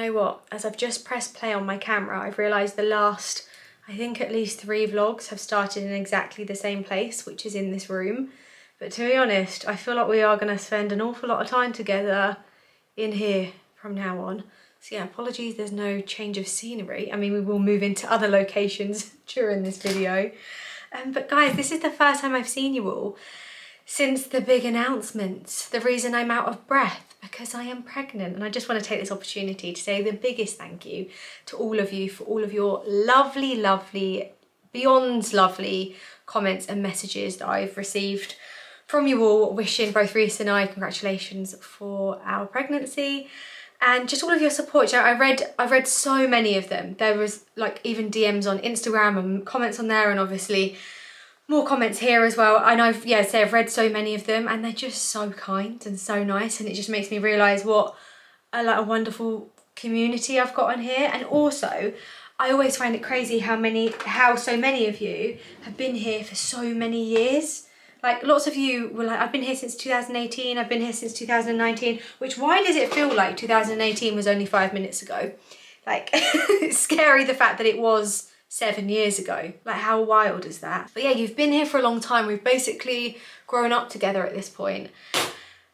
know what? As I've just pressed play on my camera, I've realised the last, I think at least 3 vlogs have started in exactly the same place, which is in this room. But to be honest, I feel like we are going to spend an awful lot of time together in here from now on. So yeah, apologies there's no change of scenery. I mean, we will move into other locations during this video. But guys, this is the first time I've seen you all since the big announcement. The reason I'm out of breath, because I am pregnant, and I just want to take this opportunity to say the biggest thank you to all of you for all of your lovely, lovely, beyond lovely comments and messages that I've received from you all, wishing both Reese and I congratulations for our pregnancy. And just all of your support. I read so many of them. There was like even DMs on Instagram and comments on there, and obviously more comments here as well. And I've read so many of them, and they're just so kind and so nice, and it just makes me realise what a wonderful community I've got on here. And also, I always find it crazy how so many of you have been here for so many years. Like, lots of you were like, I've been here since 2018, I've been here since 2019, which, why does it feel like 2018 was only 5 minutes ago? Like, it's scary the fact that it was 7 years ago. Like, how wild is that? But yeah, you've been here for a long time. We've basically grown up together at this point.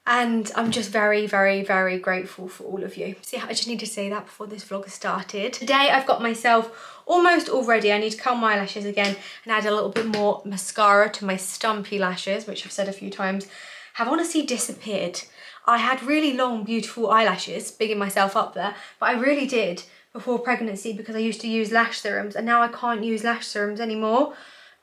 And I'm just very, very, very grateful for all of you. So yeah, I just need to say that before this vlog started. Today I've got myself almost all ready. I need to curl my eyelashes again and add a little bit more mascara to my stumpy lashes, which I've said a few times have honestly disappeared. I had really long, beautiful eyelashes, bigging myself up there, but I really did before pregnancy because I used to use lash serums, and now I can't use lash serums anymore.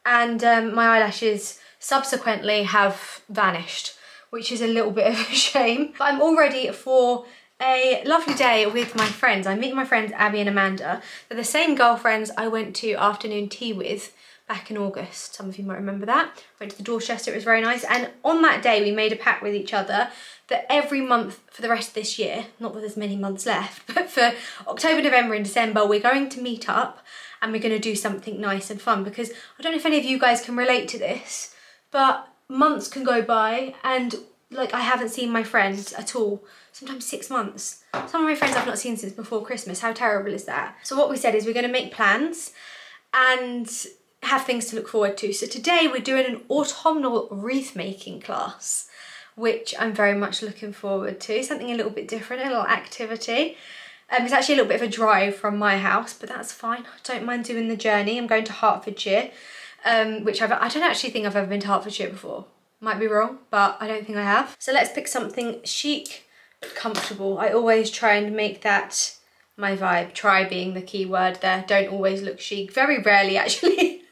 And my eyelashes subsequently have vanished, which is a little bit of a shame. But I'm all ready for a lovely day with my friends. I'm meeting my friends Abby and Amanda. They're the same girlfriends I went to afternoon tea with back in August. Some of you might remember that. Went to the Dorchester, it was very nice. And on that day we made a pact with each other that every month for the rest of this year, not that there's many months left, but for October, November and December, we're going to meet up and we're going to do something nice and fun. Because I don't know if any of you guys can relate to this, but months can go by and like I haven't seen my friends at all. Sometimes 6 months. Some of my friends I've not seen since before Christmas. How terrible is that? So what we said is we're going to make plans and have things to look forward to. So today we're doing an autumnal wreath making class, which I'm very much looking forward to. Something a little bit different, a little activity. It's actually a little bit of a drive from my house, but that's fine. I don't mind doing the journey. I'm going to Hertfordshire, which I don't actually think I've ever been to Hertfordshire before. Might be wrong, but I don't think I have. So let's pick something chic, comfortable. I always try and make that my vibe. Try being the key word there. Don't always look chic. Very rarely actually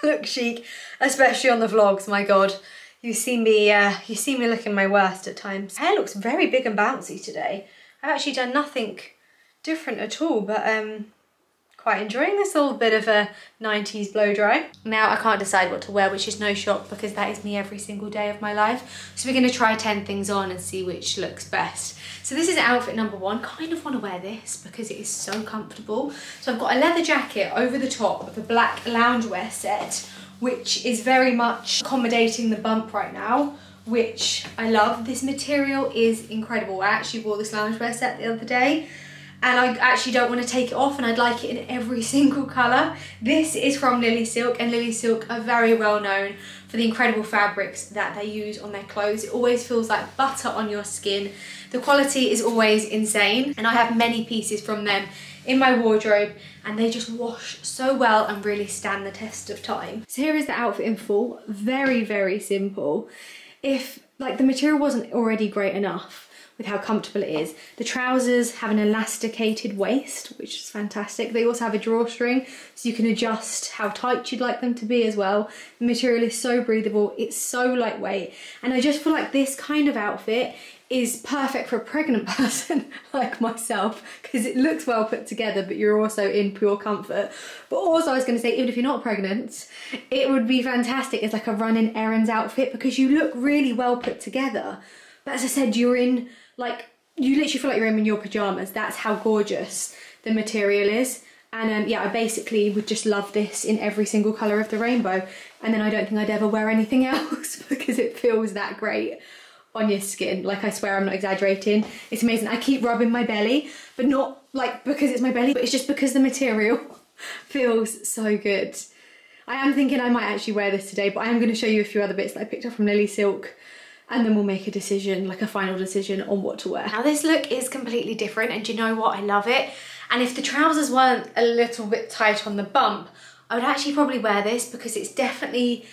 look chic, especially on the vlogs. My God, you see me looking my worst at times. Hair looks very big and bouncy today. I've actually done nothing different at all, but quite enjoying this little bit of a 90s blow dry. Now I can't decide what to wear, which is no shock because that is me every single day of my life. So we're going to try 10 things on and see which looks best. So this is outfit number 1. Kind of want to wear this because it is so comfortable. So I've got a leather jacket over the top of a black loungewear set, which is very much accommodating the bump right now, which I love. This material is incredible. I actually wore this loungewear set the other day, and I actually don't want to take it off, and I'd like it in every single colour. This is from Lilysilk, and Lilysilk are very well known for the incredible fabrics that they use on their clothes. It always feels like butter on your skin. The quality is always insane, and I have many pieces from them in my wardrobe, and they just wash so well and really stand the test of time. So here is the outfit in full. Very, very simple. If like the material wasn't already great enough with how comfortable it is. The trousers have an elasticated waist, which is fantastic. They also have a drawstring, so you can adjust how tight you'd like them to be as well. The material is so breathable, it's so lightweight, and I just feel like this kind of outfit is perfect for a pregnant person like myself, because it looks well put together, but you're also in pure comfort. But also I was going to say, even if you're not pregnant, it would be fantastic as like a running errands outfit, because you look really well put together. But as I said, you're in like, you literally feel like you're in your pajamas. That's how gorgeous the material is. And yeah, I basically would just love this in every single colour of the rainbow. And then I don't think I'd ever wear anything else because it feels that great on your skin. Like, I swear I'm not exaggerating. It's amazing. I keep rubbing my belly, but not like because it's my belly, but it's just because the material feels so good. I am thinking I might actually wear this today, but I am going to show you a few other bits that I picked up from Lilysilk, and then we'll make a decision, like a final decision on what to wear. Now this look is completely different, and do you know what? I love it. And if the trousers weren't a little bit tight on the bump, I would actually probably wear this because it's definitely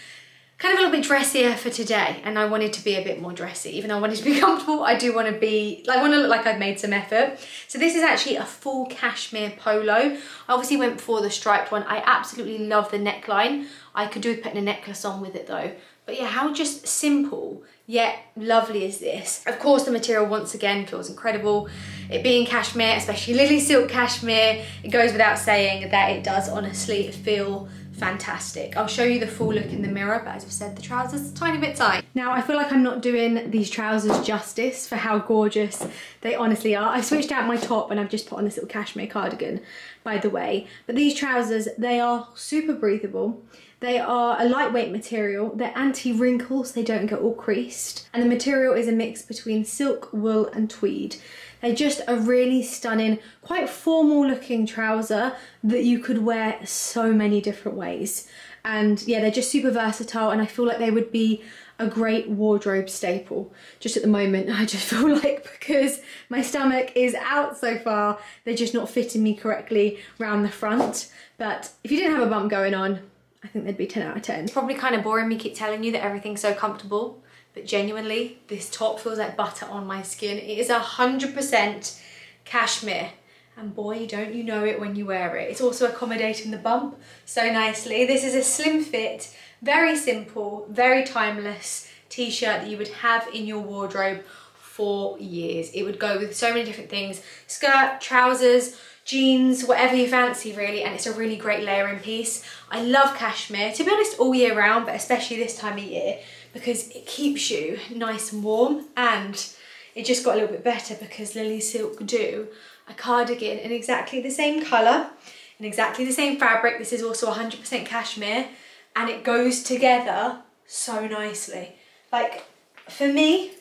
kind of a little bit dressier for today, and I wanted to be a bit more dressy. Even though I wanted to be comfortable, I do want to be, like, I want to look like I've made some effort. So this is actually a full cashmere polo. I obviously went for the striped one. I absolutely love the neckline. I could do with putting a necklace on with it though. But yeah, how just simple yet lovely is this? Of course, the material once again feels incredible. It being cashmere, especially Lilysilk cashmere, it goes without saying that it does honestly feel fantastic. I'll show you the full look in the mirror, but as I've said, the trousers are a tiny bit tight. Now, I feel like I'm not doing these trousers justice for how gorgeous they honestly are. I've switched out my top and I've just put on this little cashmere cardigan, by the way. But these trousers, they are super breathable. They are a lightweight material. They're anti-wrinkle, so they don't get all creased. And the material is a mix between silk, wool and tweed. They're just a really stunning, quite formal looking trouser that you could wear so many different ways. And yeah, they're just super versatile, and I feel like they would be a great wardrobe staple. Just at the moment, I just feel like because my stomach is out so far, they're just not fitting me correctly round the front. But if you didn't have a bump going on, I think they'd be 10 out of 10. It's probably kind of boring me keep telling you that everything's so comfortable, but genuinely, this top feels like butter on my skin. It is 100% cashmere, and boy, don't you know it when you wear it. It's also accommodating the bump so nicely. This is a slim fit, very simple, very timeless t-shirt that you would have in your wardrobe for years. It would go with so many different things: skirt, trousers, jeans, whatever you fancy really, and it's a really great layering piece. I love cashmere, to be honest, all year round, but especially this time of year, because it keeps you nice and warm. And it just got a little bit better because Lilysilk do a cardigan in exactly the same colour, in exactly the same fabric. This is also 100% cashmere, and it goes together so nicely. Like, for me,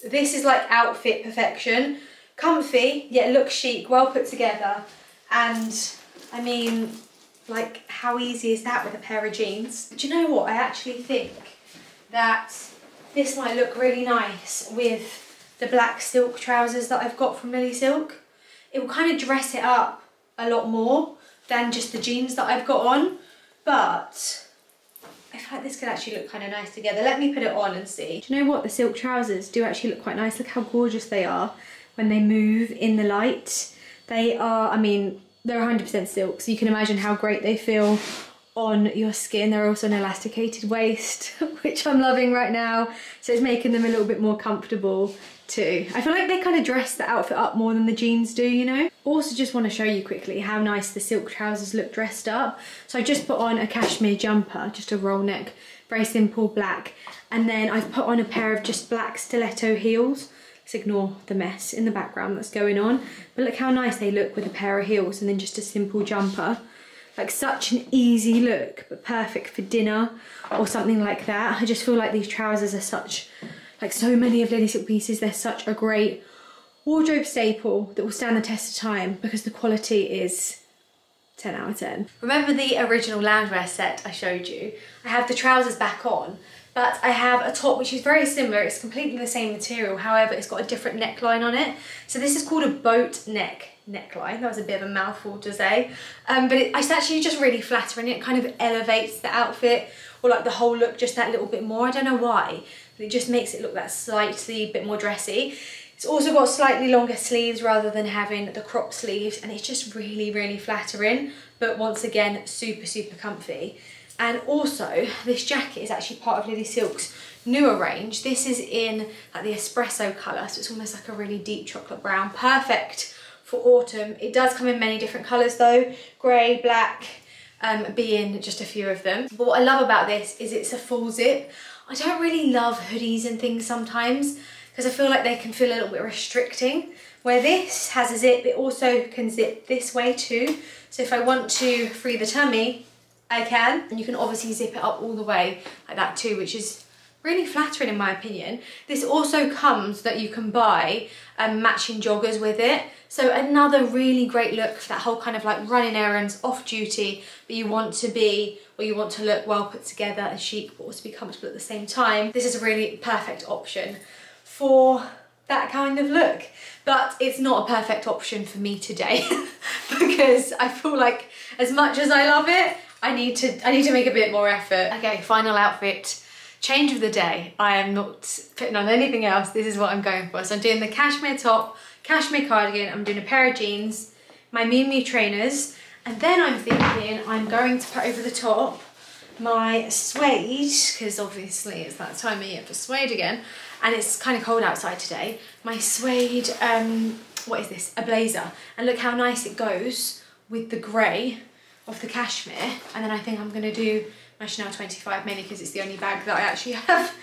this is like outfit perfection. Comfy, yet looks chic, well put together. And I mean, like, how easy is that with a pair of jeans? Do you know what? I actually think that this might look really nice with the black silk trousers that I've got from Lilysilk. It will kind of dress it up a lot more than just the jeans that I've got on, but I feel like this could actually look kind of nice together. Let me put it on and see. Do you know what? The silk trousers do actually look quite nice. Look how gorgeous they are when they move in the light. They are, I mean, they're 100% silk, so you can imagine how great they feel on your skin. They're also an elasticated waist, which I'm loving right now, so it's making them a little bit more comfortable too. I feel like they kind of dress the outfit up more than the jeans do, you know? Also just want to show you quickly how nice the silk trousers look dressed up. So I just put on a cashmere jumper, just a roll neck, very simple black, and then I've put on a pair of just black stiletto heels. Let's ignore the mess in the background that's going on, but look how nice they look with a pair of heels and then just a simple jumper. Like, such an easy look, but perfect for dinner or something like that. I just feel like these trousers are such, like so many of Lilysilk pieces, they're such a great wardrobe staple that will stand the test of time because the quality is 10 out of 10. Remember the original loungewear set I showed you? I have the trousers back on, but I have a top which is very similar. It's completely the same material, however it's got a different neckline on it. So this is called a boat neckline. That was a bit of a mouthful to say, but it's actually just really flattering. It kind of elevates the outfit, or like the whole look, just that little bit more. I don't know why, but it just makes it look that slightly bit more dressy. It's also got slightly longer sleeves rather than having the crop sleeves, and it's just really, really flattering, but once again, super, super comfy. And also, this jacket is actually part of Lilysilk's newer range. This is in like the espresso colour, so it's almost like a really deep chocolate brown. Perfect for autumn. It does come in many different colours though, grey, black, being just a few of them. But what I love about this is it's a full zip. I don't really love hoodies and things sometimes because I feel like they can feel a little bit restricting. Where this has a zip, it also can zip this way too. So if I want to free the tummy, I can. And you can obviously zip it up all the way like that too, which is really flattering in my opinion. This also comes that you can buy matching joggers with it. So another really great look for that whole kind of like running errands, off duty, but you want to be, or you want to look well put together and chic, but also be comfortable at the same time. This is a really perfect option for that kind of look. But it's not a perfect option for me today because I feel like as much as I love it, I need to make a bit more effort. Okay, final outfit. Change of the day. I am not putting on anything else. This is what I'm going for. So I'm doing the cashmere top, cashmere cardigan, I'm doing a pair of jeans, my Miu Miu trainers, and then I'm thinking I'm going to put over the top my suede, because obviously it's that time of year for suede again, and it's kind of cold outside today. My suede, what is this? A blazer. And look how nice it goes with the grey of the cashmere. And then I think I'm gonna do my Chanel 25, mainly because it's the only bag that I actually have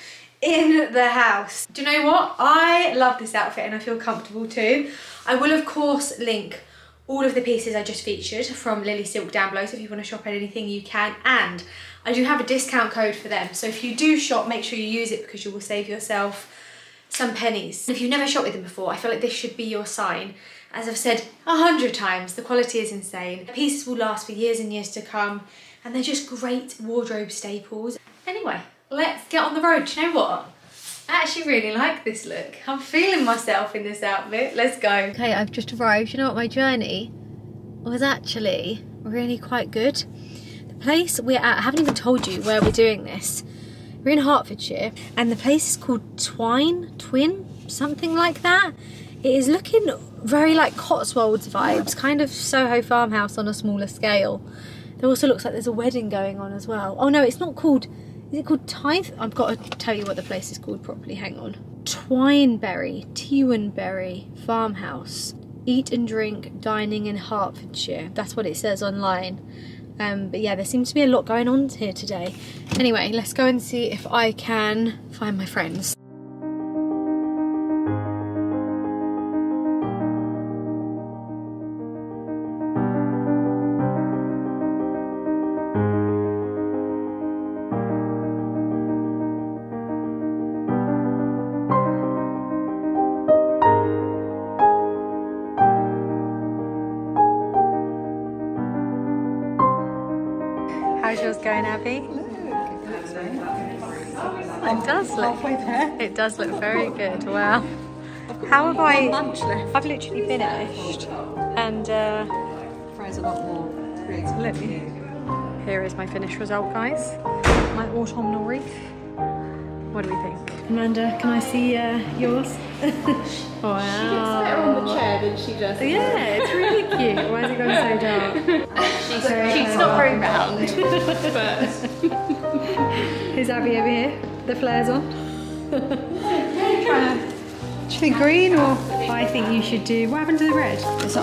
in the house. Do you know what? I love this outfit and I feel comfortable too. I will of course link all of the pieces I just featured from Lilysilk down below, so if you want to shop at anything you can, and I do have a discount code for them, so if you do shop, make sure you use it because you will save yourself some pennies. If you've never shopped with them before, I feel like this should be your sign. As I've said 100 times, the quality is insane. The pieces will last for years and years to come, and they're just great wardrobe staples. Anyway, let's get on the road. Do you know what? I actually really like this look. I'm feeling myself in this outfit. Let's go. Okay, I've just arrived. You know what? My journey was actually really quite good. The place we're at, I haven't even told you where we're doing this. We're in Hertfordshire, and the place is called Twin, something like that. It is looking very like Cotswolds vibes, kind of Soho farmhouse on a smaller scale. There also looks like there's a wedding going on as well. Oh no, it's not called, is it called Tithe? I've got to tell you what the place is called properly, hang on. Twineberry Farmhouse. Eat and drink, dining in Hertfordshire. That's what it says online. But yeah, there seems to be a lot going on here today. Anyway, let's go and see if I can find my friends. How's yours going, Abby? It does look halfway there. It does look very good. Wow. How have I? Lunch left. I've literally finished, and Freya's a lot more creative. look, here is my finished result, guys. My autumnal wreath. What do we think, Amanda? Can I see yours? Wow. She looks better on the chair than she does. Yeah, it's really cute. Why is it going so dark? She's not very round, but Who's Abby over here? The flares on. Do you think green or? I think you should do. What happened to the red? It's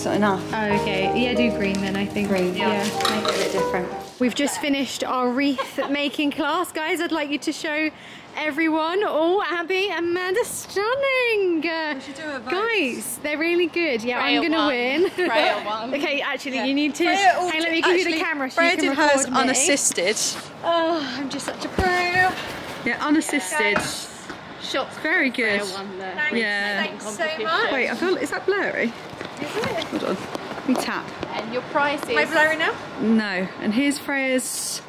not enough. Oh, okay. Yeah, do green then. I think. Green. Yeah. Make it a bit different. We've just finished our wreath making class, guys. I'd like you to show everyone. Oh, Abby, Amanda, stunning. We should do a vote. Guys, they're really good. Yeah, Freya I'm gonna win. Freya won. Okay, actually, you need to. Freya Hey, let me give you the camera so Freya you can did hers record me. unassisted. Oh, I'm just such a pro. Yeah, unassisted. Shots. Very good. Freya won the Yeah. Thanks so much. Wait, I feel, is that blurry? Is it? Hold on. Let me tap. And your price is. Am I blurry now? No. And here's Freya's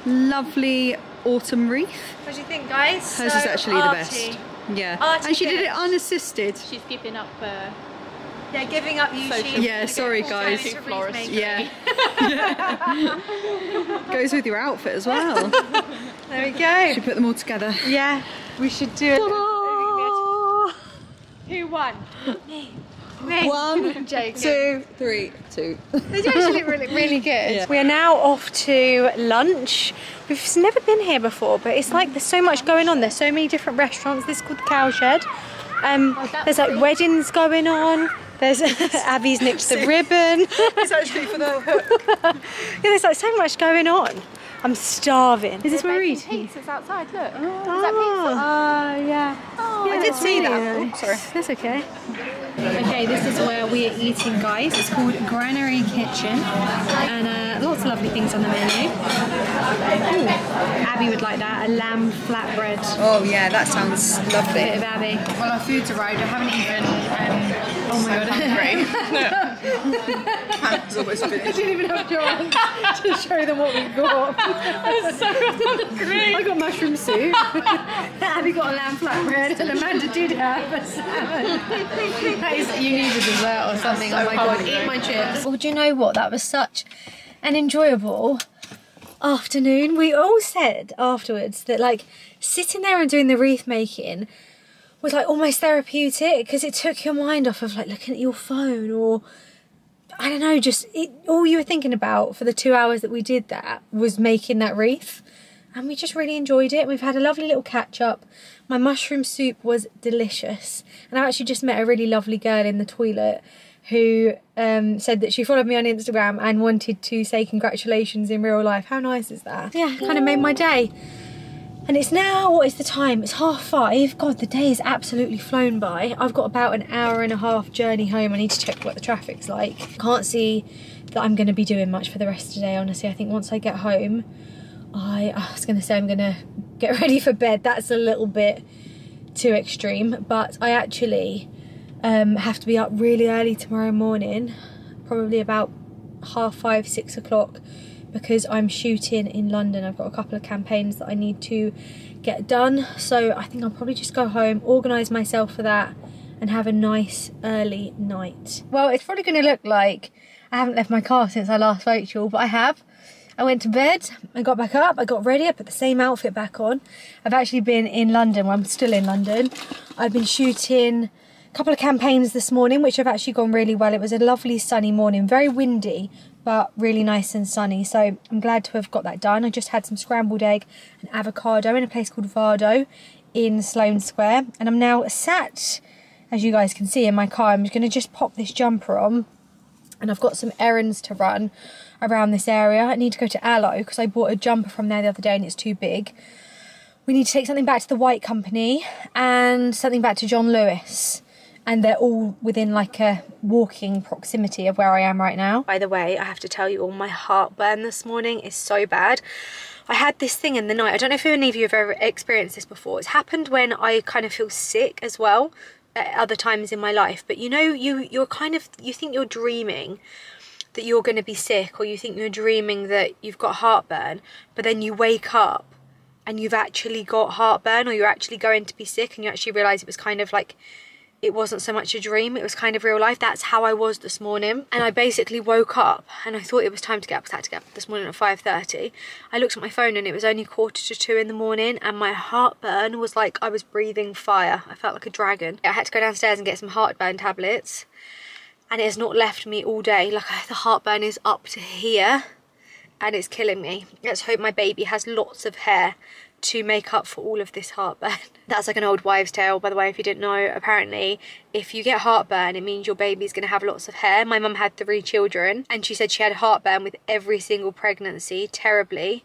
lovely autumn wreath. What do you think, guys? Hers is actually the best. Yeah. Arty And she did it gets. unassisted. She's keeping up. Yeah, giving up you. Social- Yeah, sorry guys. Florist. Yeah. Goes with your outfit as well. There we go. Should put them all together. Yeah, we should do it. Who won? Me. Me. 1, Joking. 2, 3, 2. They do actually look really good. Yeah. We are now off to lunch. We've never been here before, but it's like there's so much going on. There's so many different restaurants. This is called the Cowshed. There's like weddings going on. There's Abby's nicked the ribbon. It's actually for the hook. Yeah, there's like so much going on. I'm starving. Is this where we're eating? Pizza's outside, look. Oh, Is that pizza? yeah. Oh, Yeah, I did see that. Oh, sorry. That's okay. Okay, this is where we are eating, guys. It's called Granary Kitchen, and lots of lovely things on the menu. Ooh, Abby would like that, a lamb flatbread. Oh yeah, that sounds lovely. Bit of Abby. Well, our food's arrived. I haven't even. Oh my god. I didn't even have your hand to show them what we got. I'm so hungry. I got mushroom soup. Abby got a lamb flatbread, and Amanda did have a salmon. That is, you need a dessert or something. So oh my god, hungry. eat my chips. Well, do you know what? That was such an enjoyable afternoon. We all said afterwards that like sitting there and doing the wreath making was like almost therapeutic, because it took your mind off of like looking at your phone, or I don't know, just all you were thinking about for the 2 hours that we did that was making that wreath. And we just really enjoyed it. We've had a lovely little catch up. My mushroom soup was delicious. And I actually just met a really lovely girl in the toilet who said that she followed me on Instagram and wanted to say congratulations in real life. How nice is that? Yeah, kind of made my day. And it's now, what is the time? It's 5:30. God, the day has absolutely flown by. I've got about an hour and a half journey home. I need to check what the traffic's like. Can't see that I'm going to be doing much for the rest of the day, honestly. I think once I get home, I was going to say I'm going to get ready for bed. That's a little bit too extreme. But I actually have to be up really early tomorrow morning. Probably about 5:30, 6 o'clock. Because I'm shooting in London. I've got a couple of campaigns that I need to get done. So I think I'll probably just go home, organise myself for that, and have a nice early night. Well, it's probably going to look like I haven't left my car since I last spoke to you all, but I have. I went to bed, I got back up, I got ready, I put the same outfit back on. I've actually been in London, well, I'm still in London. I've been shooting a couple of campaigns this morning, which have actually gone really well. It was a lovely sunny morning, very windy, but really nice and sunny. So I'm glad to have got that done. I just had some scrambled egg and avocado in a place called Vardo in Sloane Square. And I'm now sat, as you guys can see, in my car. I'm going to just pop this jumper on. And I've got some errands to run around this area. I need to go to Aloe because I bought a jumper from there the other day and it's too big. We need to take something back to the White Company and something back to John Lewis. And they're all within like a walking proximity of where I am right now. By the way, I have to tell you all, my heartburn this morning is so bad. I had this thing in the night. I don't know if any of you have ever experienced this before. It's happened when I kind of feel sick as well at other times in my life. But you know, you think you're dreaming that you're going to be sick, or you think you're dreaming that you've got heartburn, but then you wake up and you've actually got heartburn, or you're actually going to be sick, and you actually realise it was kind of like, it wasn't so much a dream, it was kind of real life. That's how I was this morning. And I basically woke up and I thought it was time to get up, because I had to get up this morning at 5:30. I looked at my phone and it was only 1:45 in the morning, and my heartburn was like I was breathing fire. I felt like a dragon. I had to go downstairs and get some heartburn tablets, and it has not left me all day. Like, the heartburn is up to here and it's killing me. Let's hope my baby has lots of hair to make up for all of this heartburn. That's like an old wives' tale, by the way, if you didn't know. Apparently, if you get heartburn, it means your baby's gonna have lots of hair. My mum had 3 children, and she said she had heartburn with every single pregnancy, terribly.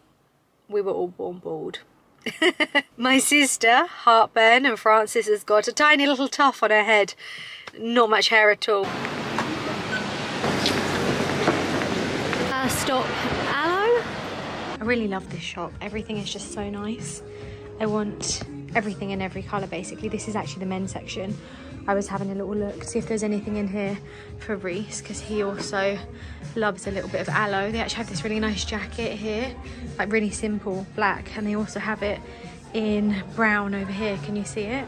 We were all born bald. My sister, heartburn, and Frances has got a tiny little tuft on her head. Not much hair at all. Stop. I really love this shop. Everything is just so nice. I want everything in every colour, basically. This is actually the men's section. I was having a little look to see if there's anything in here for Reese, because he also loves a little bit of aloe. They actually have this really nice jacket here, like really simple black, and they also have it in brown over here. Can you see it?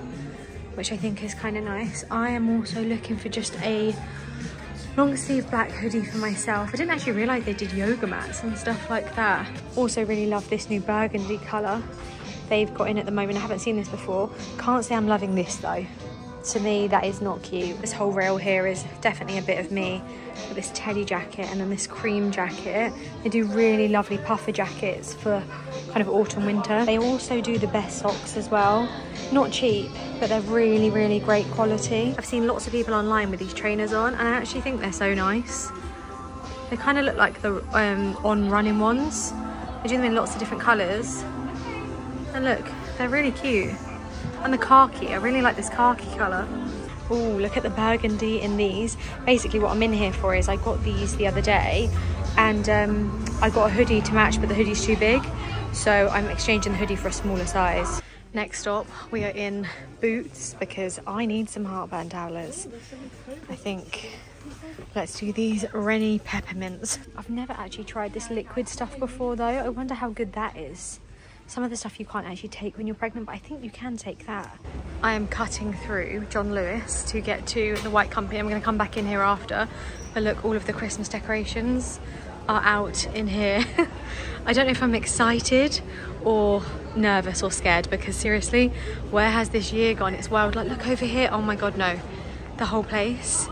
Which I think is kind of nice. I am also looking for just a long sleeve black hoodie for myself. I didn't actually realise they did yoga mats and stuff like that. Also really love this new burgundy colour they've got in at the moment. I haven't seen this before. Can't say I'm loving this though. To me, that is not cute. This whole rail here is definitely a bit of me, with this teddy jacket and then this cream jacket. They do really lovely puffer jackets for kind of autumn winter. They also do the best socks as well. Not cheap, but they're really, really great quality. I've seen lots of people online with these trainers on, and I actually think they're so nice. They kind of look like the on running ones, They do them in lots of different colours. And look, they're really cute. And the khaki, I really like this khaki colour. Oh, look at the burgundy in these. Basically what I'm in here for is I got these the other day and I got a hoodie to match, but the hoodie's too big. So I'm exchanging the hoodie for a smaller size. Next stop, we are in Boots because I need some heartburn tablets. I think let's do these Rennie peppermints. I've never actually tried this liquid stuff before though. I wonder how good that is. Some of the stuff you can't actually take when you're pregnant, but I think you can take that. I am cutting through John Lewis to get to the White Company. I'm going to come back in here after. But look, all of the Christmas decorations are out in here. I don't know if I'm excited or nervous or scared, because seriously, where has this year gone? It's wild. Like, look over here. Oh my God, no. The whole place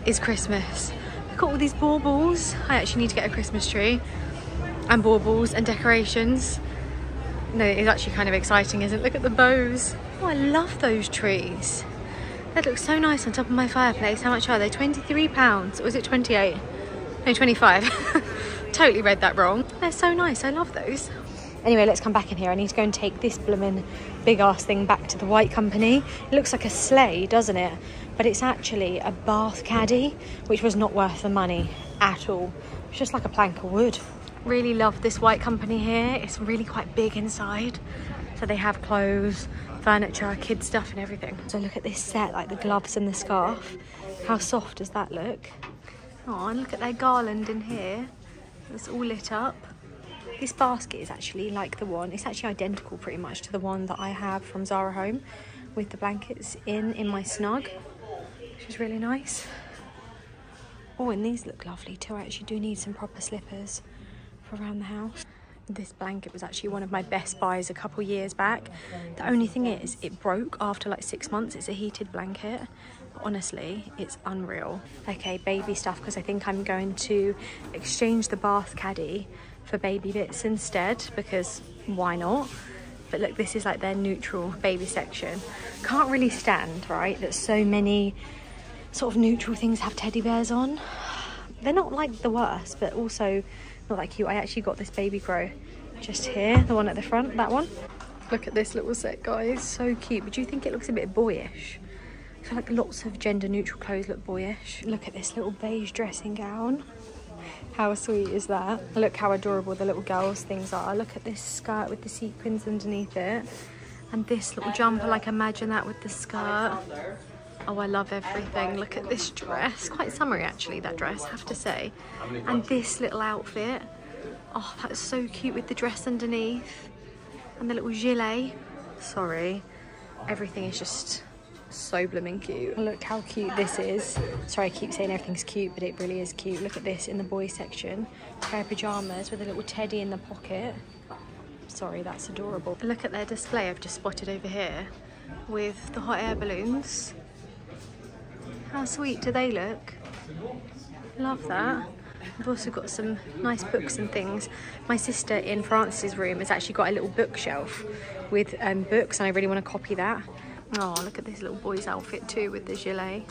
is Christmas. Look at all these baubles. I actually need to get a Christmas tree and baubles and decorations. No, it's actually kind of exciting, isn't it? Look at the bows. Oh, I love those trees. They look so nice on top of my fireplace. How much are they? £23? Or was it 28? No, 25. Totally read that wrong. They're so nice. I love those. Anyway, let's come back in here. I need to go and take this blooming big ass thing back to the White Company. It looks like a sleigh, doesn't it? But it's actually a bath caddy, which was not worth the money at all. It's just like a plank of wood. Really love this White Company here. It's really quite big inside. So they have clothes, furniture, kids stuff and everything. So look at this set, like the gloves and the scarf. How soft does that look? Oh, and look at their garland in here. It's all lit up. This basket is actually like the one, it's actually identical pretty much to the one that I have from Zara Home with the blankets in my snug, which is really nice. Oh, and these look lovely too. I actually do need some proper slippers for around the house. This blanket was actually one of my best buys a couple years back. The only thing is it broke after like 6 months. It's a heated blanket, but honestly it's unreal. Okay, baby stuff, because I think I'm going to exchange the bath caddy for baby bits instead, because why not? But look, this is like their neutral baby section. Can't really stand, right, that so many sort of neutral things have teddy bears on. They're not like the worst, but also not that cute. I actually got this baby crow just here, the one at the front, that one. Look at this little set, guys, so cute. But do you think it looks a bit boyish? I feel like lots of gender neutral clothes look boyish. Look at this little beige dressing gown. How sweet is that? Look how adorable the little girls things are. Look at this skirt with the sequins underneath it. And this little jumper, like imagine that with the skirt. Oh, I love everything. Look at this dress. Quite summery actually, that dress, I have to say. And this little outfit. Oh, that's so cute with the dress underneath. And the little gilet. Sorry. Everything is just so blooming cute. Look how cute this is. Sorry, I keep saying everything's cute, but it really is cute. Look at this in the boys section. A pair of pyjamas with a little teddy in the pocket. Sorry, that's adorable. Look at their display I've just spotted over here with the hot air balloons. How sweet do they look? Love that. I've also got some nice books and things. My sister in Francis's room has actually got a little bookshelf with books, and I really want to copy that. Oh, look at this little boy's outfit too with the gilet.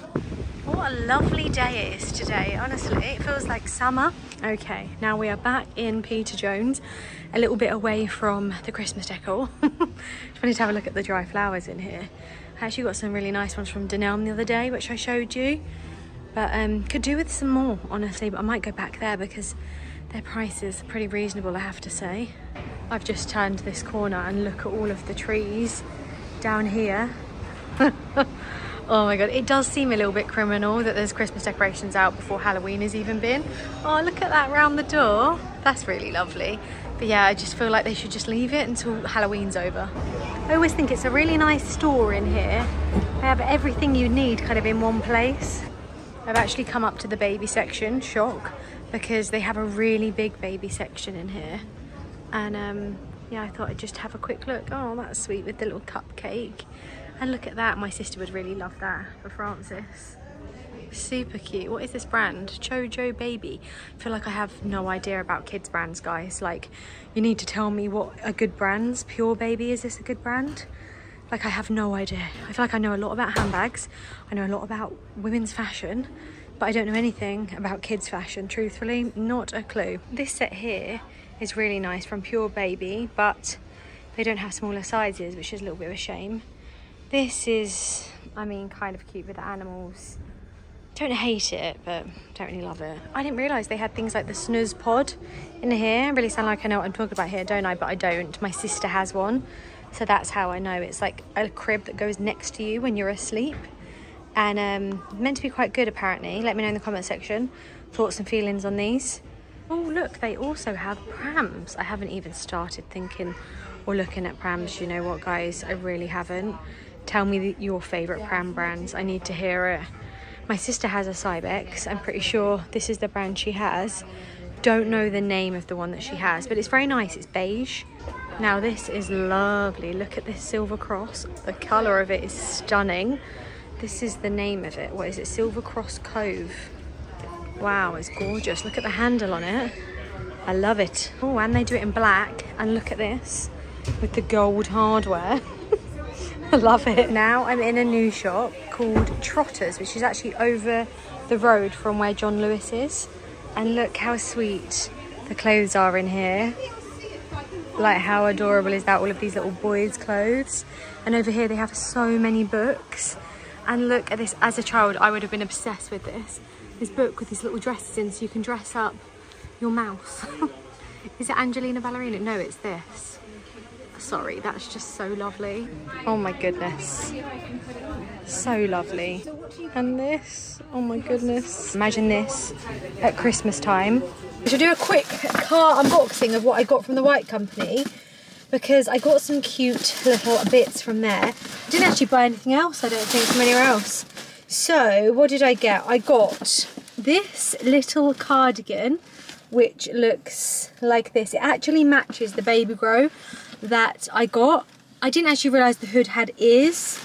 What a lovely day it is today, honestly. It feels like summer. Okay, now we are back in Peter Jones, a little bit away from the Christmas decor. Just wanted to have a look at the dry flowers in here. I actually got some really nice ones from Denelm the other day, which I showed you. But could do with some more, honestly, but I might go back there because their prices are pretty reasonable, I have to say. I've just turned this corner and look at all of the trees down here. Oh my God, it does seem a little bit criminal that there's Christmas decorations out before Halloween has even been. Oh, look at that round the door. That's really lovely. But yeah, I just feel like they should just leave it until Halloween's over. I always think it's a really nice store in here. They have everything you need kind of in one place. I've actually come up to the baby section, shock, because they have a really big baby section in here. And yeah, I thought I'd just have a quick look. Oh, that's sweet with the little cupcake. And look at that, my sister would really love that for Francis. Super cute. What is this brand? Chojo Baby. I feel like I have no idea about kids brands, guys. Like, you need to tell me what are good brands. Pure Baby, is this a good brand? Like, I have no idea. I feel like I know a lot about handbags. I know a lot about women's fashion, but I don't know anything about kids fashion, truthfully. Not a clue. This set here is really nice from Pure Baby, but they don't have smaller sizes, which is a little bit of a shame. This is, I mean, kind of cute with the animals. Don't hate it, but don't really love it. I didn't realise they had things like the snooze pod in here. I really sound like I know what I'm talking about here, don't I? But I don't. My sister has one, so that's how I know. It's like a crib that goes next to you when you're asleep, and meant to be quite good apparently. Let me know in the comment section thoughts and feelings on these. Oh look, they also have prams. I haven't even started thinking or looking at prams. You know what, guys? I really haven't. Tell me your favourite pram brands. I need to hear it. My sister has a Cybex. I'm pretty sure this is the brand she has. Don't know the name of the one that she has, but it's very nice. It's beige. Now this is lovely. Look at this silver cross. The colour of it is stunning. This is the name of it. What is it? Silver Cross Cove. Wow, it's gorgeous. Look at the handle on it. I love it. Oh, and they do it in black. And look at this with the gold hardware. I love it. Now I'm in a new shop called Trotters, which is actually over the road from where John Lewis is. And look how sweet the clothes are in here. Like, how adorable is that? All of these little boys' clothes. And over here they have so many books. And look at this. As a child, I would have been obsessed with this. This book with these little dresses in, so you can dress up your mouse. Is it Angelina Ballerina? No, it's this. Sorry, that's just so lovely. Oh my goodness. So lovely. And this, oh my goodness. Imagine this at Christmas time. I should do a quick car unboxing of what I got from the White Company, because I got some cute little bits from there. I didn't actually buy anything else, I don't think, from anywhere else. So, what did I get? I got this little cardigan, which looks like this. It actually matches the baby grow that I got. I didn't actually realise the hood had ears,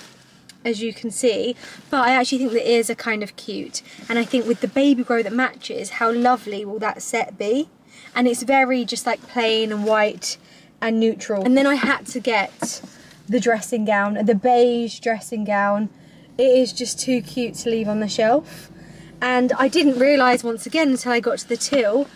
as you can see, but I actually think the ears are kind of cute. And I think with the baby grow that matches, how lovely will that set be? And it's very just like plain and white and neutral. And then I had to get the dressing gown, the beige dressing gown. It is just too cute to leave on the shelf. And I didn't realise once again until I got to the till,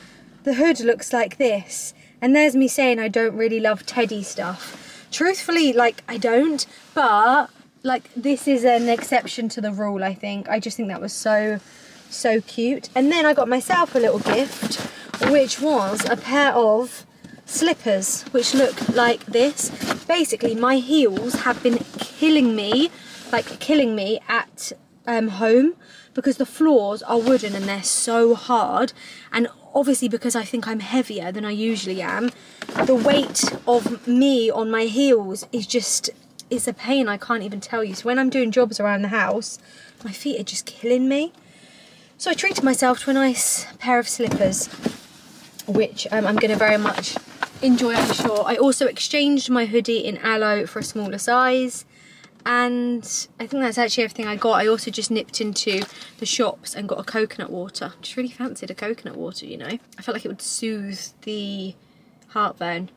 the hood looks like this. And there's me saying I don't really love teddy stuff. Truthfully, like, I don't, but like, this is an exception to the rule, I think. I just think that was so cute. And then I got myself a little gift, which was a pair of slippers, which look like this. Basically, my heels have been killing me at home, because the floors are wooden and they're so hard. And obviously, because I think I'm heavier than I usually am, the weight of me on my heels is just, it's a pain I can't even tell you. So when I'm doing jobs around the house, my feet are just killing me. So I treated myself to a nice pair of slippers, which I'm going to very much enjoy, I'm sure. I also exchanged my hoodie in Aloe for a smaller size. And I think that's actually everything I got. I also just nipped into the shops and got a coconut water. Just really fancied a coconut water, you know. I felt like it would soothe the heartburn.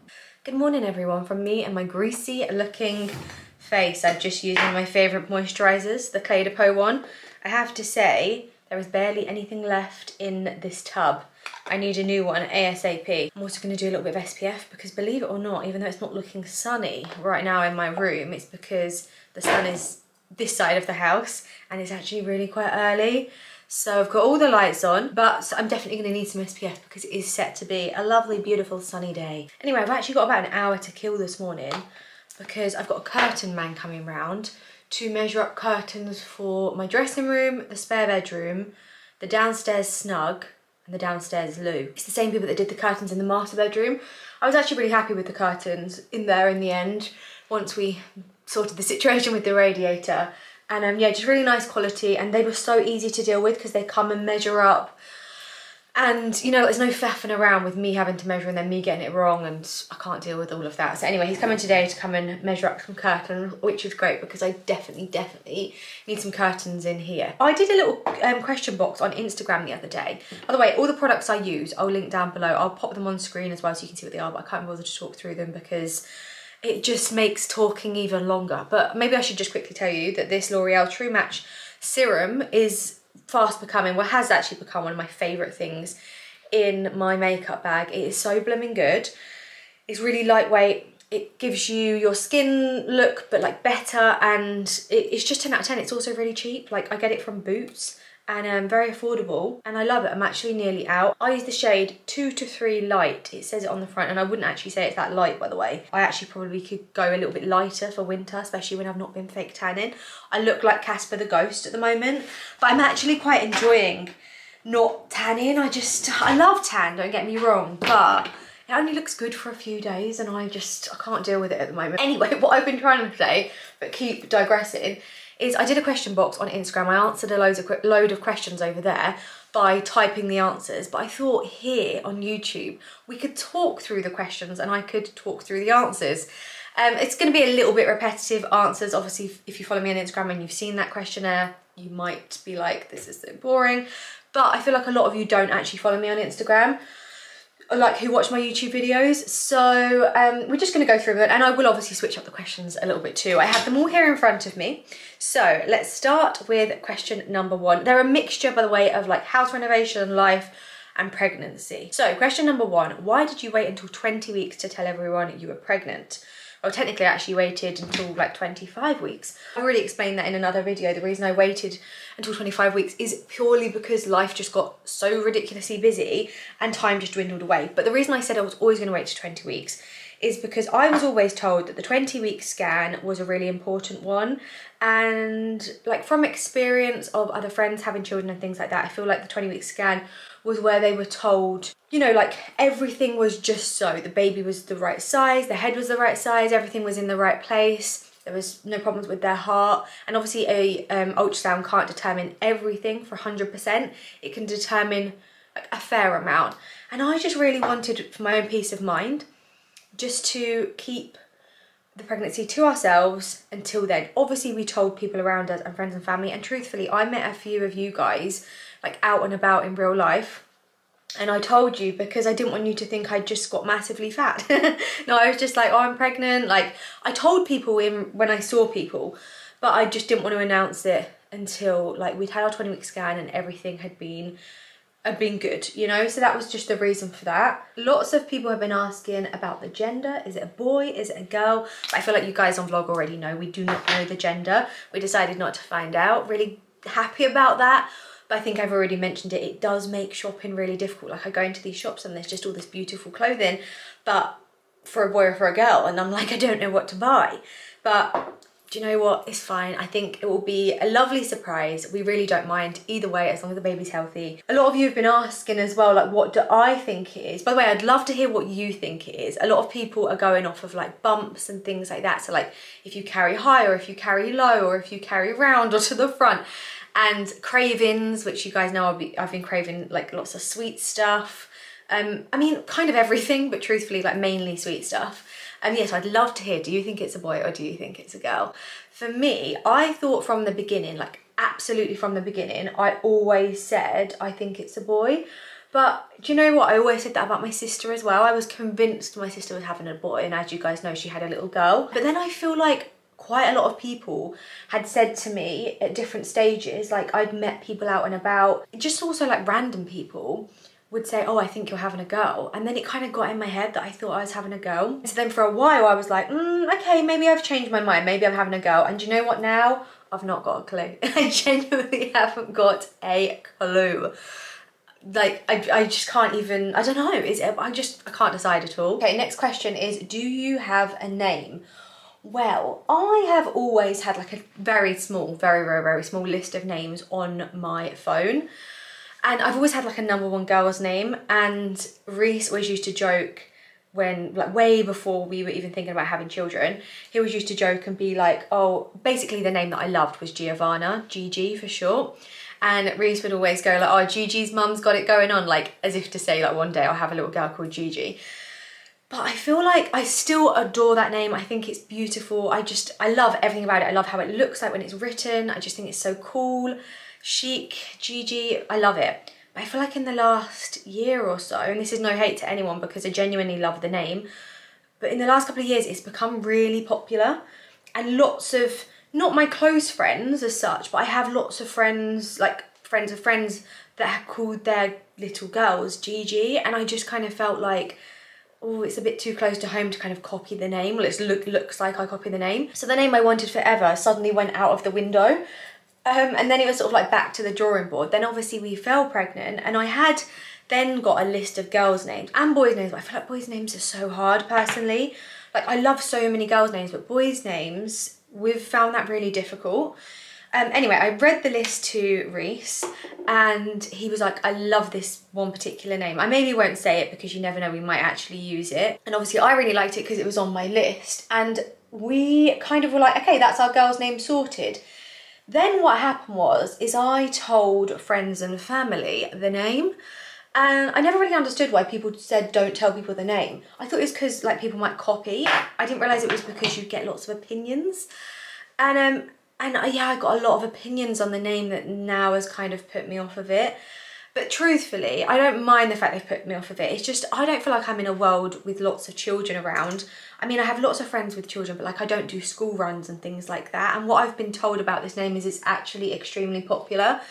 Good morning, everyone, from me and my greasy looking face. I'm just using my favourite moisturisers, the Clé de Peau one. I have to say, there is barely anything left in this tub. I need a new one ASAP. I'm also going to do a little bit of SPF, because believe it or not, even though it's not looking sunny right now in my room, it's because the sun is this side of the house and it's actually really quite early. So I've got all the lights on, but I'm definitely going to need some SPF because it is set to be a lovely, beautiful, sunny day. Anyway, I've actually got about an hour to kill this morning, because I've got a curtain man coming round to measure up curtains for my dressing room, the spare bedroom, the downstairs snug, and the downstairs loo. It's the same people that did the curtains in the master bedroom. I was actually really happy with the curtains in there in the end, once we sorted the situation with the radiator. And yeah, just really nice quality, and they were so easy to deal with because they come and measure up. And you know, there's no faffing around with me having to measure and then me getting it wrong, and I can't deal with all of that. So anyway, he's coming today to come and measure up some curtains, which is great because I definitely need some curtains in here. I did a little question box on Instagram the other day. By the way, all the products I use, I'll link down below. I'll pop them on screen as well so you can see what they are, but I can't bother to talk through them because it just makes talking even longer. But maybe I should just quickly tell you that this L'Oreal True Match serum is fast becoming, well, has actually become one of my favourite things in my makeup bag. It is so blooming good. It's really lightweight. It gives you your skin look, but like better, and it's just 10 out of 10. It's also really cheap. Like I get it from Boots, and very affordable, and I love it. I'm actually nearly out. I use the shade 2 to 3 light. It says it on the front, and I wouldn't actually say it's that light, by the way. I actually probably could go a little bit lighter for winter, especially when I've not been fake tanning. I look like Casper the Ghost at the moment, but I'm actually quite enjoying not tanning. I love tan, don't get me wrong, but it only looks good for a few days, and I can't deal with it at the moment. Anyway, what I've been trying to say, but keep digressing, is I did a question box on Instagram. I answered a load of questions over there by typing the answers, but I thought here on YouTube we could talk through the questions and I could talk through the answers. It's going to be a little bit repetitive answers. Obviously, if you follow me on Instagram and you've seen that questionnaire, you might be like, this is so boring. But I feel like a lot of you don't actually follow me on Instagram, like who watch my YouTube videos. So we're just going to go through it, and I will obviously switch up the questions a little bit too. I have them all here in front of me. So let's start with question number 1. They're a mixture, by the way, of like house renovation, life, and pregnancy. So question number 1, why did you wait until 20 weeks to tell everyone you were pregnant? Well, technically I actually waited until like 25 weeks. I've already explained that in another video. The reason I waited until 25 weeks is purely because life just got so ridiculously busy and time just dwindled away. But the reason I said I was always going to wait to 20 weeks is because I was always told that the 20-week scan was a really important one. And like from experience of other friends having children and things like that, I feel like the 20-week scan was where they were told, you know, like everything was just so. The baby was the right size, the head was the right size, everything was in the right place. There was no problems with their heart. And obviously a ultrasound can't determine everything for 100%. It can determine like a fair amount. And I just really wanted, for my own peace of mind, just to keep the pregnancy to ourselves until then. Obviously we told people around us and friends and family, and truthfully I met a few of you guys like out and about in real life, and I told you because I didn't want you to think I just got massively fat. No, I was just like, oh, I'm pregnant. Like I told people when I saw people, but I just didn't want to announce it until like we'd had our 20-week scan and everything had been good, you know. So that was just the reason for that. Lots of people have been asking about the gender. Is it a boy? Is it a girl? But I feel like you guys on vlog already know. We do not know the gender. We decided not to find out. Really happy about that. But I think I've already mentioned it. It does make shopping really difficult. Like I go into these shops and there's just all this beautiful clothing, but for a boy or for a girl, and I'm like, I don't know what to buy. But do you know what? It's fine. I think it will be a lovely surprise. We really don't mind either way, as long as the baby's healthy. A lot of you have been asking as well, like, what do I think it is? By the way, I'd love to hear what you think it is. A lot of people are going off of like bumps and things like that. So like if you carry high, or if you carry low, or if you carry round or to the front. And cravings, which you guys know I've been craving like lots of sweet stuff. I mean, kind of everything, but truthfully, like mainly sweet stuff. Yes, I'd love to hear, do you think it's a boy or do you think it's a girl? For me, I thought from the beginning, like absolutely from the beginning, I always said, I think it's a boy. But do you know what? I always said that about my sister as well. I was convinced my sister was having a boy, and as you guys know, she had a little girl. But then I feel like quite a lot of people had said to me at different stages, like I'd met people out and about, just also like random people would say, oh, I think you're having a girl. And then it kind of got in my head that I thought I was having a girl. So then for a while I was like, okay, maybe I've changed my mind. Maybe I'm having a girl. And do you know what now? I've not got a clue. I genuinely haven't got a clue. Like, I just can't even, I don't know. I can't decide at all. Okay, next question is, do you have a name? Well, I have always had like a very small, very small list of names on my phone. And I've always had like a #1 girl's name, and Reese always used to joke when, like way before we were even thinking about having children, he always used to joke and be like, oh, basically the name that I loved was Giovanna, Gigi for short. And Reese would always go like, oh, Gigi's mum's got it going on, like as if to say like one day I'll have a little girl called Gigi. But I feel like I still adore that name. I think it's beautiful. I love everything about it. I love how it looks like when it's written. I just think it's so cool. Chic, Gigi, I love it. But I feel like in the last year or so, and this is no hate to anyone because I genuinely love the name, but in the last couple of years it's become really popular, and lots of, not my close friends as such, but I have lots of friends, like friends of friends, that have called their little girls, Gigi, and I just kind of felt like, oh, it's a bit too close to home to kind of copy the name. Well, it looks like I copy the name. So the name I wanted forever suddenly went out of the window. And then it was sort of like back to the drawing board. Then obviously we fell pregnant, and I had then got a list of girls' names and boys' names. But I feel like boys' names are so hard personally. Like, I love so many girls' names, but boys' names, we've found that really difficult. Anyway, I read the list to Reese, and he was like, I love this one particular name. I maybe won't say it because you never know, we might actually use it. And obviously I really liked it because it was on my list, and we kind of were like, okay, that's our girl's name sorted. Then what happened is I told friends and family the name, and I never really understood why people said don't tell people the name. I thought it was because like people might copy. I didn't realise it was because you get lots of opinions. And yeah, I got a lot of opinions on the name that now has kind of put me off of it. But truthfully, I don't mind the fact they've put me off of it. It's just, I don't feel like I'm in a world with lots of children around. I mean, I have lots of friends with children, but like I don't do school runs and things like that. And what I've been told about this name is it's actually extremely popular.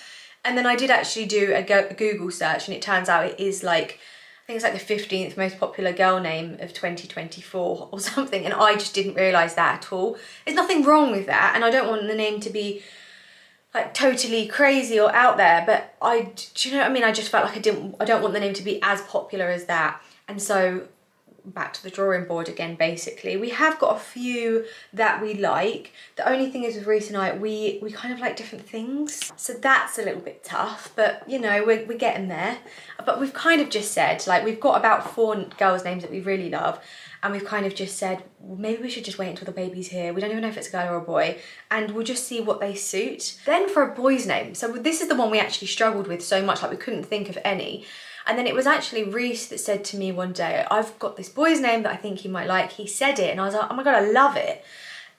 And then I did actually do a Google search, and it turns out it is like, I think it's like the 15th most popular girl name of 2024 or something. And I just didn't realise that at all. There's nothing wrong with that. And I don't want the name to be like totally crazy or out there, but do you know what I mean? I just felt like I don't want the name to be as popular as that. And so back to the drawing board again, basically. We have got a few that we like. The only thing is with Reese and I, we kind of like different things. So that's a little bit tough, but you know, we're getting there. But we've kind of just said, like, we've got about 4 girls' names that we really love, and we've kind of just said, well, maybe we should just wait until the baby's here. We don't even know if it's a girl or a boy, and we'll just see what they suit. Then for a boy's name, so this is the one we actually struggled with so much, like we couldn't think of any. And then it was actually Reese that said to me one day, I've got this boy's name that I think he might like. He said it, and I was like, oh my God, I love it.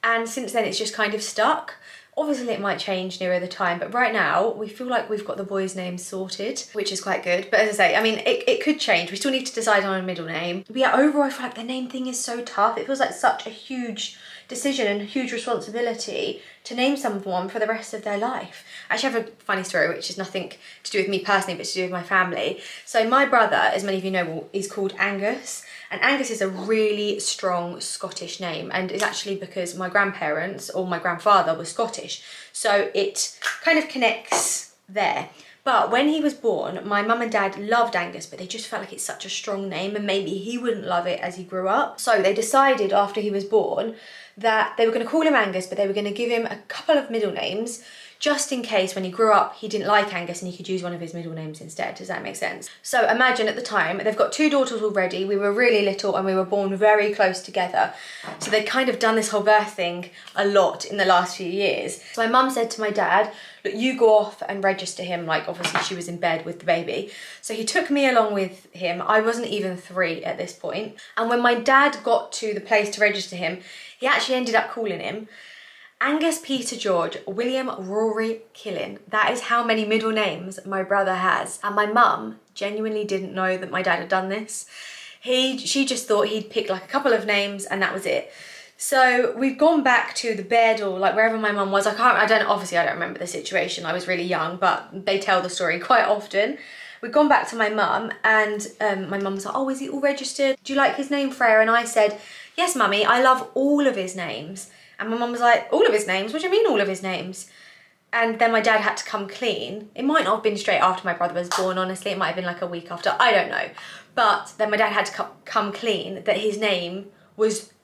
And since then it's just kind of stuck. Obviously it might change nearer the time, but right now we feel like we've got the boys' names sorted, which is quite good. But as I say, I mean, it could change. We still need to decide on a middle name. But yeah, overall I feel like the name thing is so tough. It feels like such a huge decision and huge responsibility to name someone for the rest of their life. I actually have a funny story, which is nothing to do with me personally, but to do with my family. So my brother, as many of you know, is called Angus. And Angus is a really strong Scottish name, and it's actually because my grandparents or my grandfather was Scottish. So it kind of connects there. But when he was born, my mum and dad loved Angus, but they just felt like it's such a strong name and maybe he wouldn't love it as he grew up. So they decided after he was born that they were going to call him Angus, but they were going to give him a couple of middle names just in case when he grew up he didn't like Angus and he could use one of his middle names instead. Does that make sense? So imagine at the time, they've got 2 daughters already. We were really little and we were born very close together. So they'd kind of done this whole birth thing a lot in the last few years. So my mum said to my dad, look, you go off and register him. Like, obviously she was in bed with the baby. So he took me along with him. I wasn't even 3 at this point. And when my dad got to the place to register him, he actually ended up calling him Angus Peter George William Rory Killin. That is how many middle names my brother has. And my mum genuinely didn't know that my dad had done this. She just thought he'd picked like a couple of names and that was it. So we've gone back to the bed or like wherever my mum was. Obviously I don't remember the situation. I was really young, but they tell the story quite often. We've gone back to my mum and my mum was like, oh, is he all registered? Do you like his name, Freya? And I said, yes, mummy, I love all of his names. And my mum was like, all of his names? What do you mean all of his names? And then my dad had to come clean. It might not have been straight after my brother was born, honestly. It might have been like a week after, I don't know. But then my dad had to come clean that his name was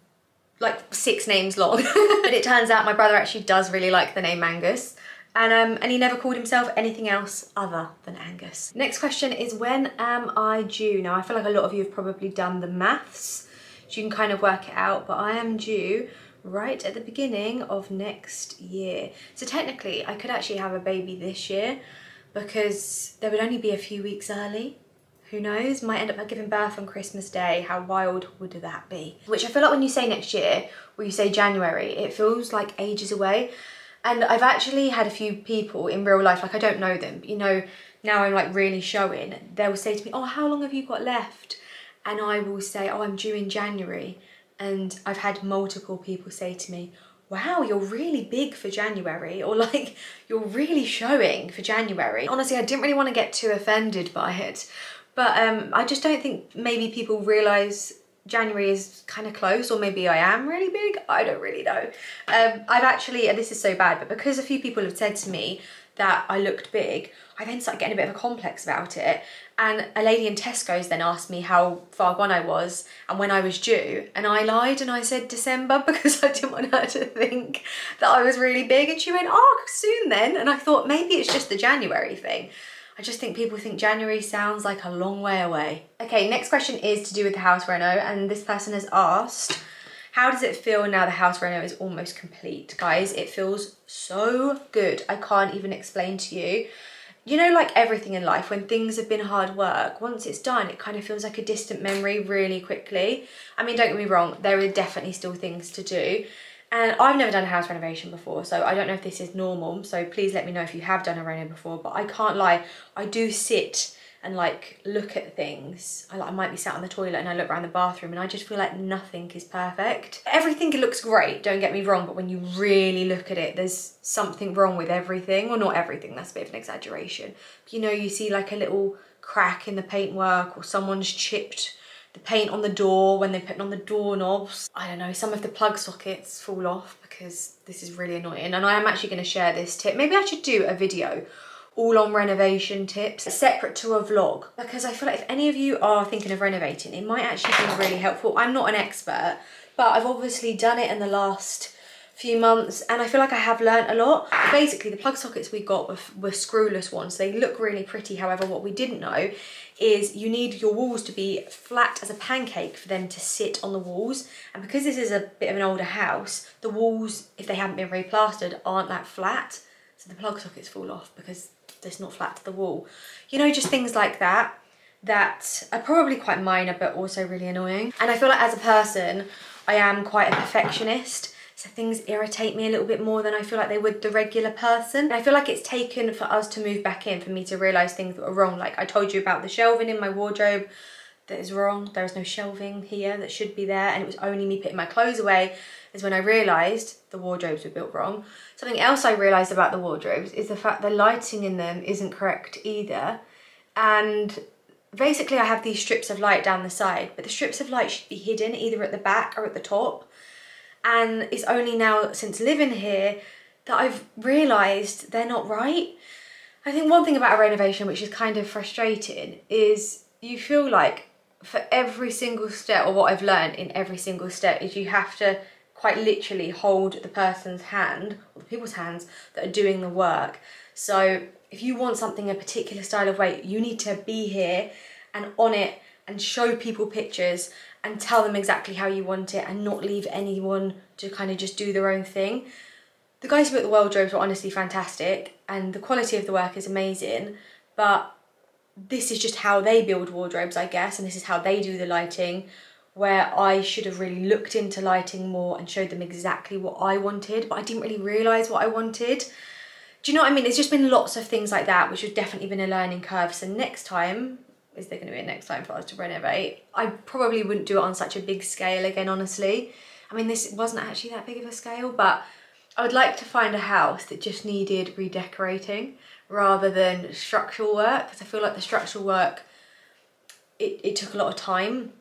like 6 names long. But it turns out my brother actually does really like the name Angus. And he never called himself anything else other than Angus. Next question is, when am I due? Now, I feel like a lot of you have probably done the maths, so you can kind of work it out, but I am due right at the beginning of next year. So technically I could actually have a baby this year because there would only be a few weeks early. Who knows, might end up giving birth on Christmas Day. How wild would that be? Which I feel like when you say next year or you say January, it feels like ages away. And I've actually had a few people in real life, like I don't know them, but you know, now I'm like really showing, they'll say to me, oh, how long have you got left? And I will say, oh, I'm due in January. And I've had multiple people say to me, wow, you're really big for January, or like, you're really showing for January. Honestly, I didn't really want to get too offended by it, but I just don't think maybe people realise January is kind of close, or maybe I am really big, I don't really know. I've actually, and this is so bad, but because a few people have said to me that I looked big, I then started getting a bit of a complex about it. And a lady in Tesco's then asked me how far gone I was and when I was due. And I lied and I said December because I didn't want her to think that I was really big. And she went, oh, soon then. And I thought maybe it's just the January thing. I just think people think January sounds like a long way away. Okay, next question is to do with the house reno. And this person has asked, how does it feel now the house reno is almost complete? Guys, it feels so good. I can't even explain to you. You know, like everything in life, when things have been hard work, once it's done, it kind of feels like a distant memory really quickly. I mean, don't get me wrong, there are definitely still things to do. And I've never done a house renovation before, so I don't know if this is normal. So please let me know if you have done a reno before, but I can't lie, I do sit and like look at things. I might be sat on the toilet and I look around the bathroom and I just feel like nothing is perfect. Everything looks great, don't get me wrong, but when you really look at it, there's something wrong with everything. Well, not everything, that's a bit of an exaggeration. But, you know, you see like a little crack in the paintwork, or someone's chipped the paint on the door when they're putting on the doorknobs. I don't know, some of the plug sockets fall off because this is really annoying. And I am actually gonna share this tip. Maybe I should do a video all on renovation tips, separate to a vlog, because I feel like if any of you are thinking of renovating, it might actually be really helpful. I'm not an expert, but I've obviously done it in the last few months and I feel like I have learnt a lot. Basically, the plug sockets we got were screwless ones. They look really pretty. However, what we didn't know is you need your walls to be flat as a pancake for them to sit on the walls. And because this is a bit of an older house, the walls, if they haven't been replastered, aren't that flat. So the plug sockets fall off because it's not flat to the wall. You know, just things like that that are probably quite minor but also really annoying. And I feel like as a person, I am quite a perfectionist. So things irritate me a little bit more than I feel like they would the regular person. And I feel like it's taken for us to move back in for me to realise things that were wrong. Like I told you about the shelving in my wardrobe that is wrong. There is no shelving here that should be there, and it was only me putting my clothes away is when I realised the wardrobes were built wrong. Something else I realised about the wardrobes is the fact the lighting in them isn't correct either. And basically I have these strips of light down the side, but the strips of light should be hidden either at the back or at the top. And it's only now since living here that I've realised they're not right. I think one thing about a renovation which is kind of frustrating is you feel like for every single step, or what I've learned in every single step, is you have to quite literally hold the person's hand, or the people's hands that are doing the work. So if you want something a particular style of way, you need to be here and on it and show people pictures and tell them exactly how you want it and not leave anyone to kind of just do their own thing. The guys who built the wardrobes were honestly fantastic and the quality of the work is amazing, but this is just how they build wardrobes, I guess, and this is how they do the lighting, where I should have really looked into lighting more and showed them exactly what I wanted, but I didn't really realise what I wanted. Do you know what I mean? There's just been lots of things like that, which has definitely been a learning curve. So next time, is there going to be a next time for us to renovate? I probably wouldn't do it on such a big scale again, honestly. I mean, this wasn't actually that big of a scale, but I would like to find a house that just needed redecorating rather than structural work, because I feel like the structural work, it took a lot of time,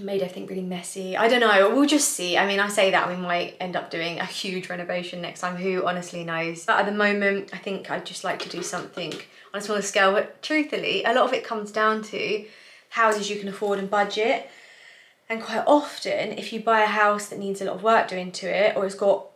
made everything really messy. I don't know, we'll just see. I mean, I say that we might end up doing a huge renovation next time, who honestly knows. But at the moment, I think I'd just like to do something on a smaller scale, but truthfully, a lot of it comes down to houses you can afford and budget. And quite often, if you buy a house that needs a lot of work doing to it, or it's got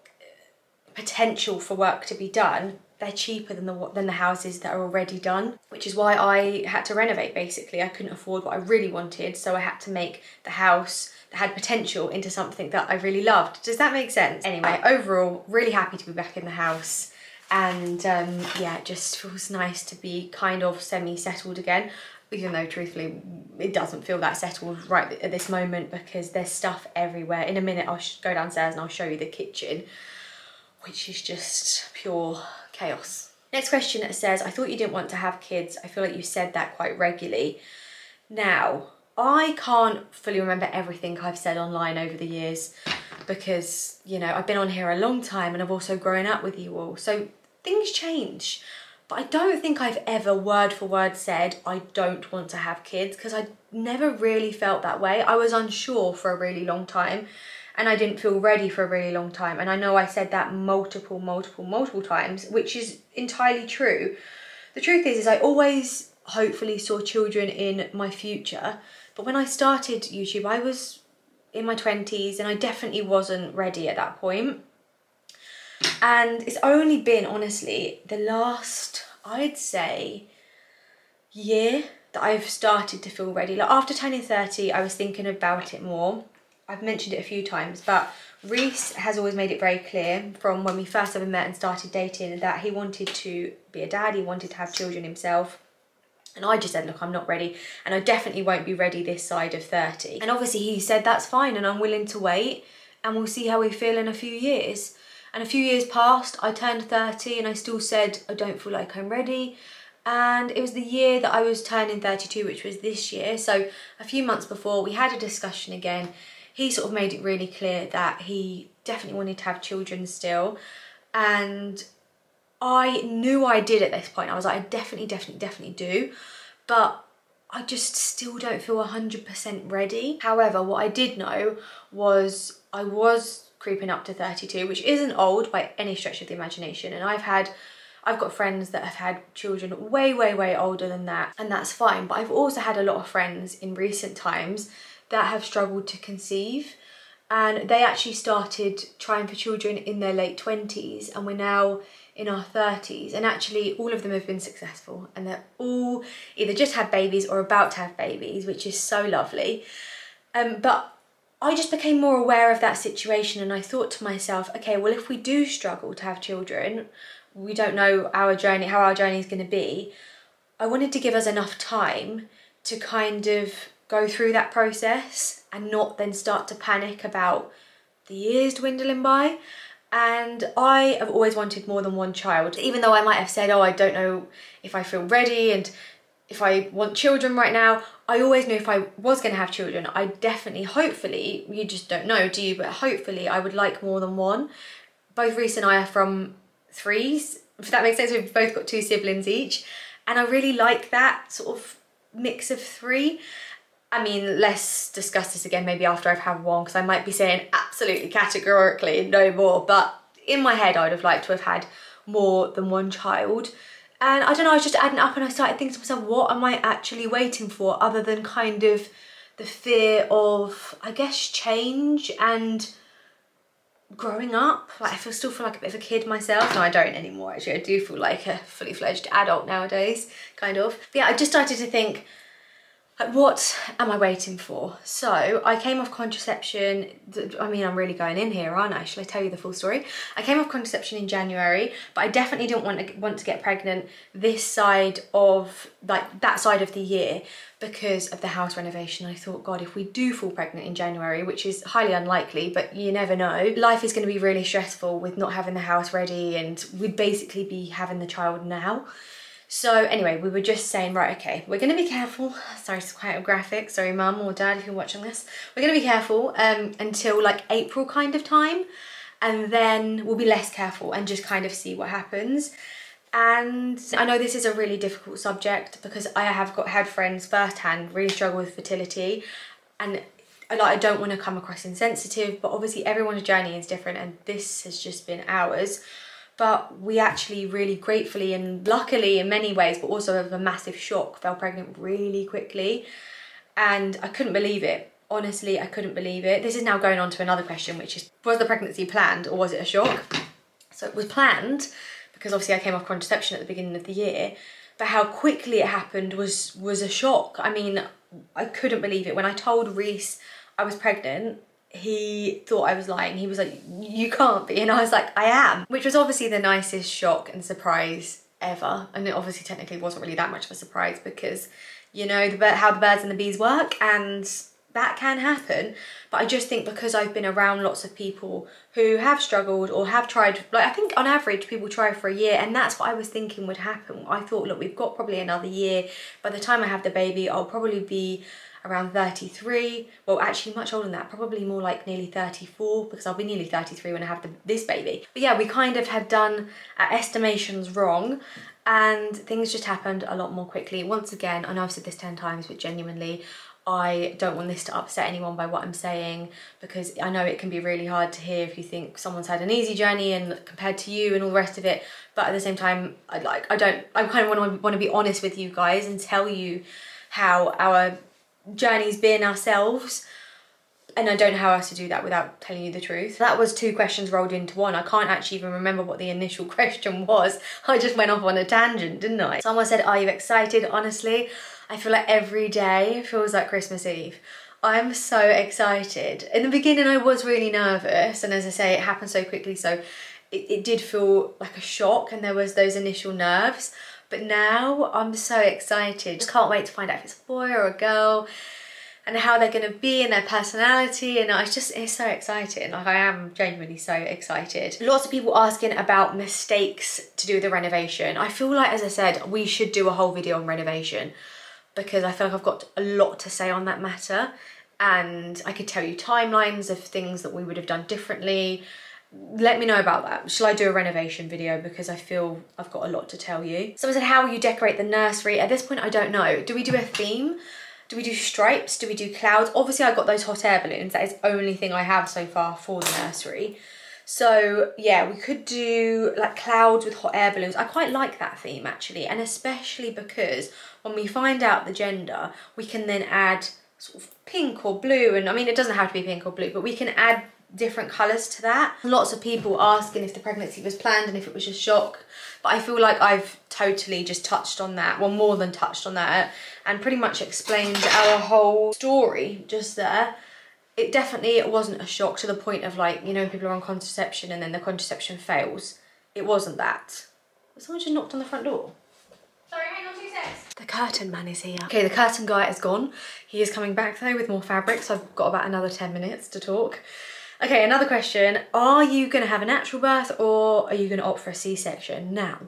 potential for work to be done, they're cheaper than the houses that are already done, which is why I had to renovate. Basically, I couldn't afford what I really wanted, so I had to make the house that had potential into something that I really loved. Does that make sense? Anyway, overall, really happy to be back in the house, and yeah, it just feels nice to be kind of semi-settled again, even though truthfully it doesn't feel that settled right at this moment because there's stuff everywhere. In a minute I'll go downstairs and I'll show you the kitchen, which is just pure chaos. Next question says, I thought you didn't want to have kids. I feel like you said that quite regularly. Now, I can't fully remember everything I've said online over the years, because, you know, I've been on here a long time and I've also grown up with you all. So things change. But I don't think I've ever word for word said I don't want to have kids, because I never really felt that way. I was unsure for a really long time and I didn't feel ready for a really long time. And I know I said that multiple times, which is entirely true. The truth is I always hopefully saw children in my future. But when I started YouTube, I was in my 20s and I definitely wasn't ready at that point. And it's only been, honestly, the last, I'd say, year that I've started to feel ready. Like after turning 30, I was thinking about it more. I've mentioned it a few times, but Reese has always made it very clear from when we first ever met and started dating that he wanted to be a dad, he wanted to have children himself. And I just said, look, I'm not ready, and I definitely won't be ready this side of 30. And obviously he said, that's fine, and I'm willing to wait, and we'll see how we feel in a few years. And a few years passed, I turned 30 and I still said, I don't feel like I'm ready. And it was the year that I was turning 32, which was this year. So a few months before, we had a discussion again. He sort of made it really clear that he definitely wanted to have children still. And I knew I did at this point. I was like, I definitely do. But I just still don't feel 100% ready. However, what I did know was I was creeping up to 32, which isn't old by any stretch of the imagination. And I've got friends that have had children way older than that, and that's fine. But I've also had a lot of friends in recent times that have struggled to conceive, and they actually started trying for children in their late 20s, and we're now in our 30s, and actually all of them have been successful, and they're all either just had babies or about to have babies, which is so lovely. But I just became more aware of that situation, and I thought to myself, okay, well, if we do struggle to have children, we don't know how our journey is going to be. I wanted to give us enough time to kind of go through that process and not then start to panic about the years dwindling by. And I have always wanted more than one child, even though I might have said, oh, I don't know if I feel ready and if I want children right now. I always knew if I was going to have children, I definitely, hopefully, you just don't know, do you? But hopefully I would like more than one. Both Reese and I are from threes, if that makes sense. We've both got 2 siblings each, and I really like that sort of mix of 3. I mean, let's discuss this again maybe after I've had one, because I might be saying absolutely categorically no more, but in my head I would have liked to have had more than one child. And I don't know, I was just adding up and I started thinking to myself, what am I actually waiting for, other than kind of the fear of, I guess, change and growing up. Like, I still feel like a bit of a kid myself. No, I don't anymore, actually. I do feel like a fully fledged adult nowadays, kind of. But yeah, I just started to think, like, what am I waiting for? So I came off contraception. I mean, I'm really going in here, aren't I? Shall I tell you the full story? I came off contraception in January, but I definitely didn't want to get pregnant this side of, like, that side of the year, because of the house renovation. I thought, God, if we do fall pregnant in January, which is highly unlikely, but you never know, life is going to be really stressful with not having the house ready, and we'd basically be having the child now. So anyway, we were just saying, right, okay, we're going to be careful. Sorry, it's quite graphic. Sorry, mum or dad, if you're watching this. We're going to be careful until like April kind of time. And then we'll be less careful and just kind of see what happens. And I know this is a really difficult subject, because I have had friends firsthand really struggle with fertility. And like, I don't want to come across insensitive, but obviously everyone's journey is different, and this has just been ours. But we actually really gratefully and luckily in many ways, but also with a massive shock, fell pregnant really quickly. And I couldn't believe it. Honestly, I couldn't believe it. This is now going on to another question, which is, was the pregnancy planned or was it a shock? So it was planned, because obviously I came off contraception at the beginning of the year, but how quickly it happened was a shock. I mean, I couldn't believe it. When I told Reese I was pregnant, he thought I was lying. He was like, you can't be. And I was like, I am. Which was obviously the nicest shock and surprise ever. And it obviously technically wasn't really that much of a surprise, because, you know, how the birds and the bees work, and that can happen. But I just think because I've been around lots of people who have struggled or have tried, like, I think on average people try for a year, and that's what I was thinking would happen. I thought, look, we've got probably another year. By the time I have the baby, I'll probably be around 33. Well, actually much older than that, probably more like nearly 34, because I'll be nearly 33 when I have this baby. But yeah, we kind of had done our estimations wrong, and things just happened a lot more quickly. Once again, I know I've said this 10 times, but genuinely, I don't want this to upset anyone by what I'm saying, because I know it can be really hard to hear if you think someone's had an easy journey and compared to you and all the rest of it. But at the same time, I kind of want to be honest with you guys and tell you how our journey's been ourselves. And I don't know how else to do that without telling you the truth. That was 2 questions rolled into one. I can't actually even remember what the initial question was. I just went off on a tangent, didn't I? Someone said, are you excited? Honestly, I feel like every day feels like Christmas Eve. I'm so excited. In the beginning, I was really nervous. And as I say, it happened so quickly. So it did feel like a shock, and there was those initial nerves. But now I'm so excited. Just can't wait to find out if it's a boy or a girl, and how they're gonna be and their personality, and it's so exciting. Like, I am genuinely so excited. Lots of people asking about mistakes to do with the renovation. I feel like, as I said, we should do a whole video on renovation, because I feel like I've got a lot to say on that matter, and I could tell you timelines of things that we would have done differently. Let me know about that. Shall I do a renovation video? Because I feel I've got a lot to tell you. Someone said, how will you decorate the nursery? At this point, I don't know. Do we do a theme? Do we do stripes? Do we do clouds? Obviously, I got those hot air balloons. That is the only thing I have so far for the nursery. So yeah, we could do like clouds with hot air balloons. I quite like that theme actually. And especially because when we find out the gender, we can then add sort of pink or blue. And I mean, it doesn't have to be pink or blue, but we can add different colours to that. Lots of people asking if the pregnancy was planned and if it was just shock. But I feel like I've totally just touched on that, well, more than touched on that, and pretty much explained our whole story just there. It definitely wasn't a shock to the point of, like, you know, people are on contraception and then the contraception fails. It wasn't that. Someone just knocked on the front door. Sorry, hang on 2 seconds. The curtain man is here. Okay, the curtain guy is gone. He is coming back though with more fabric, so I've got about another 10 minutes to talk. Okay, another question. Are you gonna have a natural birth or are you gonna opt for a C-section? Now,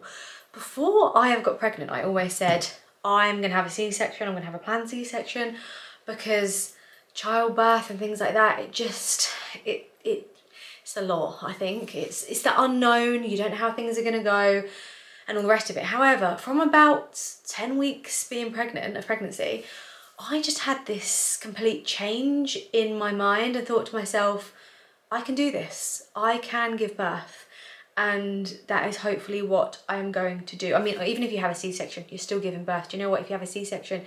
before I have got pregnant, I always said, I'm gonna have a C-section, I'm gonna have a planned C-section, because childbirth and things like that, it's a lot, I think. It's the unknown, you don't know how things are gonna go and all the rest of it. However, from about 10 weeks being pregnant, of pregnancy, I just had this complete change in my mind and thought to myself, I can do this, I can give birth. And that is hopefully what I'm going to do. I mean, even if you have a C-section, you're still giving birth. Do you know what? If you have a C-section,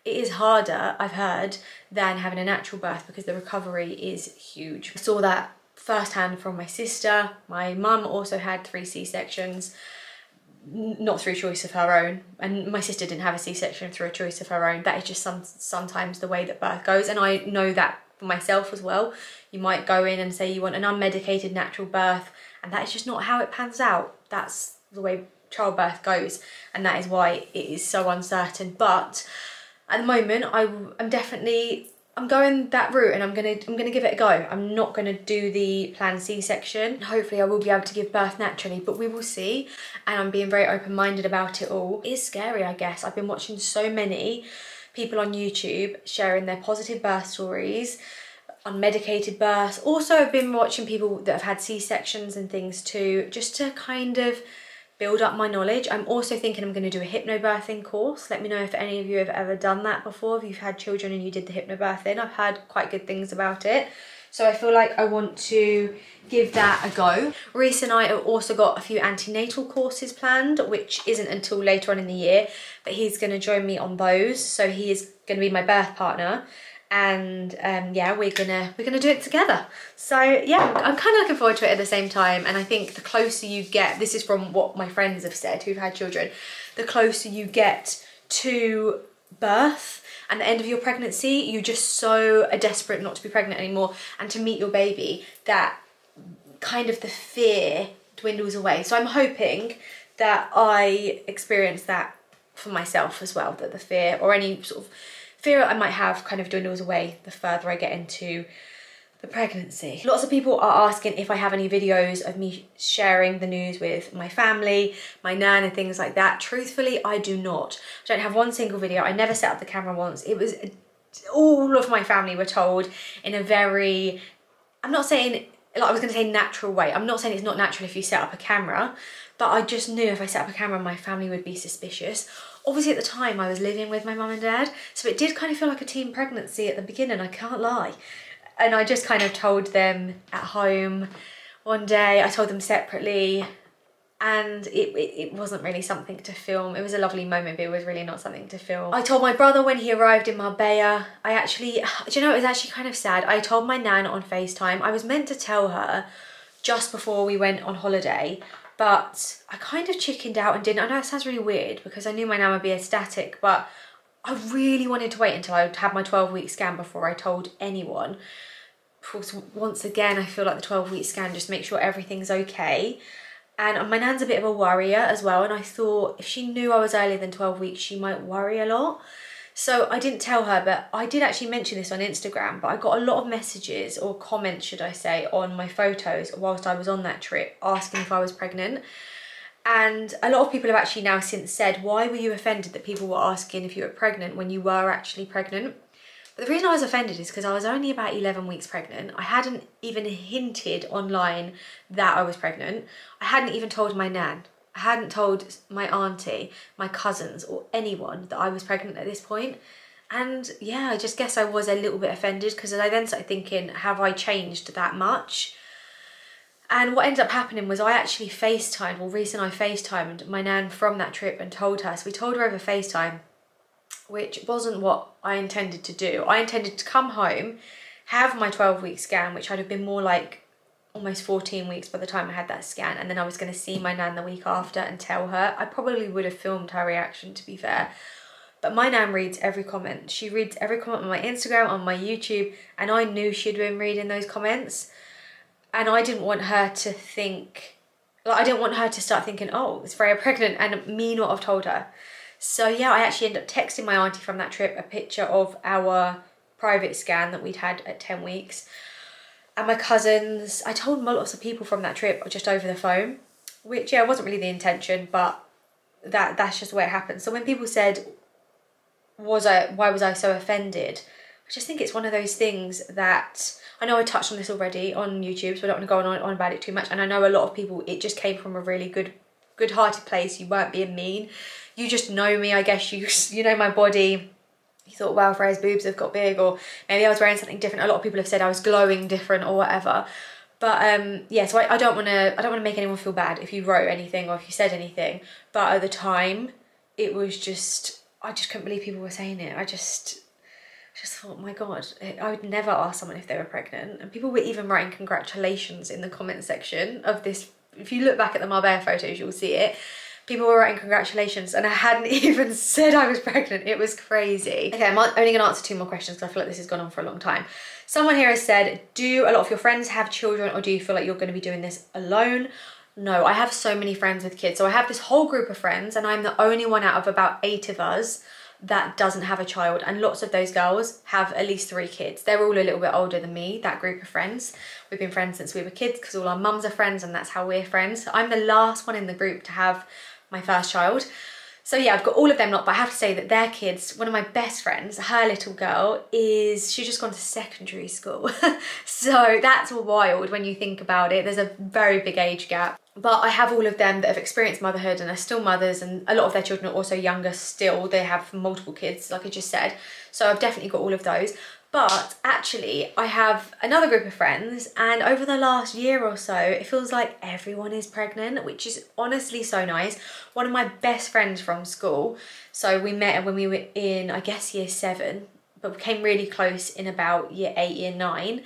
it is harder, I've heard, than having a natural birth, because the recovery is huge. I saw that firsthand from my sister. My mum also had 3 C-sections, not through choice of her own. And my sister didn't have a C-section through a choice of her own. That is just sometimes the way that birth goes. And I know that for myself as well. You might go in and say you want an unmedicated natural birth, and that is just not how it pans out. That's the way childbirth goes, and that is why it is so uncertain. But at the moment, I'm going that route, and I'm gonna give it a go. I'm not gonna do the planned C-section. Hopefully I will be able to give birth naturally, but we will see. And I'm being very open-minded about it all. It is scary, I guess. I've been watching so many people on YouTube sharing their positive birth stories, unmedicated births. Also, I've been watching people that have had C-sections and things too, just to kind of build up my knowledge. I'm also thinking I'm going to do a hypnobirthing course. Let me know if any of you have ever done that before, if you've had children and you did the hypnobirthing. I've heard quite good things about it. So I feel like I want to give that a go. Reese and I have also got a few antenatal courses planned, which isn't until later on in the year, but he's going to join me on those. So he is going to be my birth partner. And yeah, we're gonna do it together. So yeah, I'm kind of looking forward to it at the same time. And I think the closer you get, this is from what my friends have said who've had children, the closer you get to birth and the end of your pregnancy, you just so are desperate not to be pregnant anymore and to meet your baby, that kind of the fear dwindles away. So I'm hoping that I experience that for myself as well, that the fear or any sort of fear I might have kind of dwindles away the further I get into the pregnancy. Lots of people are asking if I have any videos of me sharing the news with my family, my nan and things like that. Truthfully, I do not. I don't have one single video. I never set up the camera once. It was all of my family were told in a very, I'm not saying, like I was going to say natural way. I'm not saying it's not natural if you set up a camera, but I just knew if I set up a camera, my family would be suspicious. Obviously at the time I was living with my mum and dad, so it did kind of feel like a teen pregnancy at the beginning, I can't lie. And I just kind of told them at home one day, I told them separately, and it wasn't really something to film. It was a lovely moment, but it was really not something to film. I told my brother when he arrived in Marbella. I actually, do you know, it was actually kind of sad. I told my nan on FaceTime. I was meant to tell her just before we went on holiday, but I kind of chickened out and didn't. I know it sounds really weird because I knew my nan would be ecstatic, but I really wanted to wait until I had my 12-week scan before I told anyone. Of course, once again, I feel like the 12-week scan just makes sure everything's okay. And my nan's a bit of a worrier as well, and I thought if she knew I was earlier than 12 weeks, she might worry a lot. So I didn't tell her, but I did actually mention this on Instagram, but I got a lot of messages, or comments should I say, on my photos whilst I was on that trip asking if I was pregnant. And a lot of people have actually now since said, why were you offended that people were asking if you were pregnant when you were actually pregnant? But the reason I was offended is because I was only about 11 weeks pregnant. I hadn't even hinted online that I was pregnant. I hadn't even told my nan. I hadn't told my auntie, my cousins, or anyone that I was pregnant at this point. And yeah, I just guess I was a little bit offended because I then started thinking, have I changed that much? And what ended up happening was I actually FaceTimed, well, recently I FaceTimed my nan from that trip and told her. So we told her over FaceTime, which wasn't what I intended to do. I intended to come home, have my 12-week scan, which I'd have been more like almost 14 weeks by the time I had that scan, and then I was going to see my nan the week after and tell her. I probably would have filmed her reaction, to be fair. But my nan reads every comment. She reads every comment on my Instagram, on my YouTube, and I knew she'd been reading those comments. And I didn't want her to think, like I didn't want her to start thinking, oh, is Freya pregnant, and me not have told her. So yeah, I actually ended up texting my auntie from that trip a picture of our private scan that we'd had at 10 weeks. And my cousins, I told lots of people from that trip just over the phone, which yeah, wasn't really the intention, but that's just the way it happened. So when people said, why was I so offended? I just think it's one of those things that, I know I touched on this already on YouTube, so I don't want to go on about it too much. And I know a lot of people, it just came from a really good-hearted place. You weren't being mean. You just know me, I guess. You know my body. You thought, wow, Freya's boobs have got big, or maybe I was wearing something different. A lot of people have said I was glowing different or whatever. But yeah, so I don't want to make anyone feel bad if you wrote anything or if you said anything. But at the time, it was just, I just couldn't believe people were saying it. I just thought, my God, I would never ask someone if they were pregnant. And people were even writing congratulations in the comment section of this. If you look back at the Marbella photos, you'll see it. People were writing congratulations and I hadn't even said I was pregnant. It was crazy. Okay, I'm only gonna answer 2 more questions because I feel like this has gone on for a long time. Someone here has said, do a lot of your friends have children, or do you feel like you're gonna be doing this alone? No, I have so many friends with kids. So I have this whole group of friends and I'm the only one out of about 8 of us that doesn't have a child, and lots of those girls have at least 3 kids. They're all a little bit older than me, that group of friends. We've been friends since we were kids because all our mums are friends and that's how we're friends. So I'm the last one in the group to have my first child. So yeah, I've got all of them lot, but I have to say that their kids, one of my best friends, her little girl she's just gone to secondary school. So that's wild when you think about it. There's a very big age gap. But I have all of them that have experienced motherhood and are still mothers, and a lot of their children are also younger still. They have multiple kids, like I just said. So I've definitely got all of those. But actually, I have another group of friends, and over the last year or so, it feels like everyone is pregnant, which is honestly so nice. One of my best friends from school, so we met when we were in, I guess, year 7, but became really close in about year 8, year 9.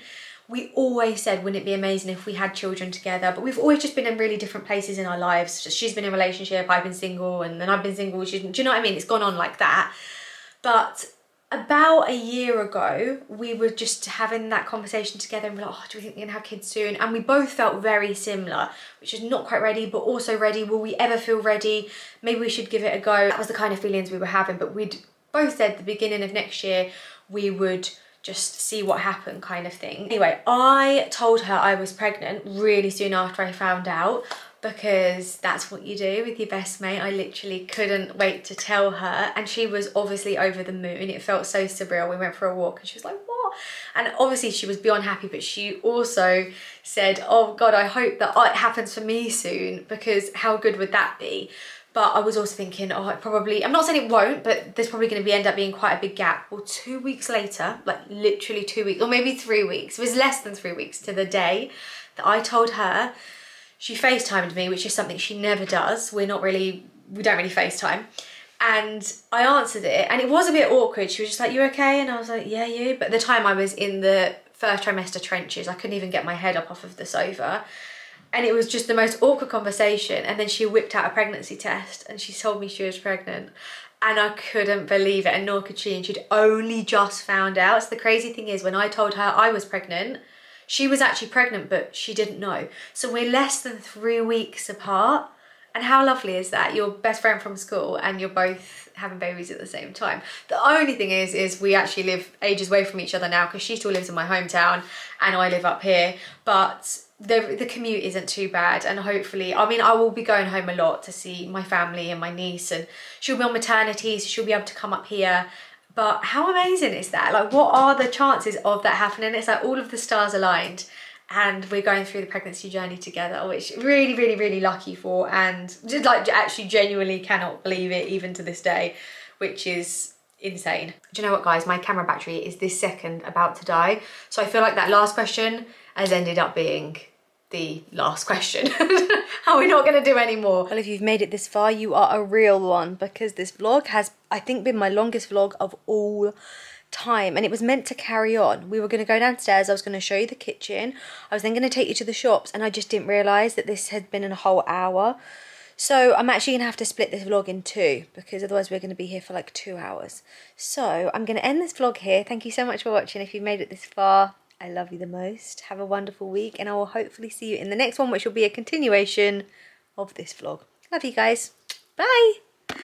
We always said, wouldn't it be amazing if we had children together? But we've always just been in really different places in our lives. She's been in a relationship, I've been single, and then I've been single. Do you know what I mean? It's gone on like that. But about a year ago, we were just having that conversation together and we're like, oh, do we think we're gonna have kids soon? And we both felt very similar, which is not quite ready, but also ready. Will we ever feel ready? Maybe we should give it a go. That was the kind of feelings we were having, but we'd both said the beginning of next year, we would just see what happened, kind of thing. Anyway, I told her I was pregnant really soon after I found out, because that's what you do with your best mate. I literally couldn't wait to tell her, and she was obviously over the moon. It felt so surreal. We went for a walk and she was like, what? And obviously she was beyond happy, but she also said, oh God, I hope that it happens for me soon, because how good would that be? But I was also thinking, oh, I'm not saying it won't, but there's probably going to end up being quite a big gap. Well, 2 weeks later, like literally 2 weeks, or maybe 3 weeks, it was less than 3 weeks to the day that I told her, she FaceTimed me, which is something she never does. We don't really FaceTime. And I answered it, and it was a bit awkward. She was just like, you okay? And I was like, yeah, you? But at the time I was in the first trimester trenches. I couldn't even get my head up off of the sofa. And it was just the most awkward conversation. And then she whipped out a pregnancy test and she told me she was pregnant. And I couldn't believe it, and nor could she. And she'd only just found out. So the crazy thing is, when I told her I was pregnant, she was actually pregnant, but she didn't know. So we're less than 3 weeks apart. And how lovely is that? Your best friend from school and you're both having babies at the same time. The only thing is we actually live ages away from each other now, because she still lives in my hometown and I live up here. But the commute isn't too bad, and hopefully, I mean, I will be going home a lot to see my family and my niece, and she'll be on maternity, so she'll be able to come up here. But how amazing is that? Like, what are the chances of that happening? It's like all of the stars aligned, and we're going through the pregnancy journey together, which really, really, really lucky for, and just like actually genuinely cannot believe it even to this day, which is insane. Do you know what, guys? My camera battery is this second about to die. So I feel like that last question has ended up being the last question. Are we not going to do any more? Well, if you've made it this far, you are a real one, because this vlog has, I think, been my longest vlog of all time, and it was meant to carry on. We were going to go downstairs, I was going to show you the kitchen, I was then going to take you to the shops, and I just didn't realise that this had been a whole hour. So I'm actually going to have to split this vlog in two, because otherwise we're going to be here for like 2 hours. So I'm going to end this vlog here. Thank you so much for watching. If you've made it this far, I love you the most. Have a wonderful week, and I will hopefully see you in the next one, which will be a continuation of this vlog. Love you guys. Bye.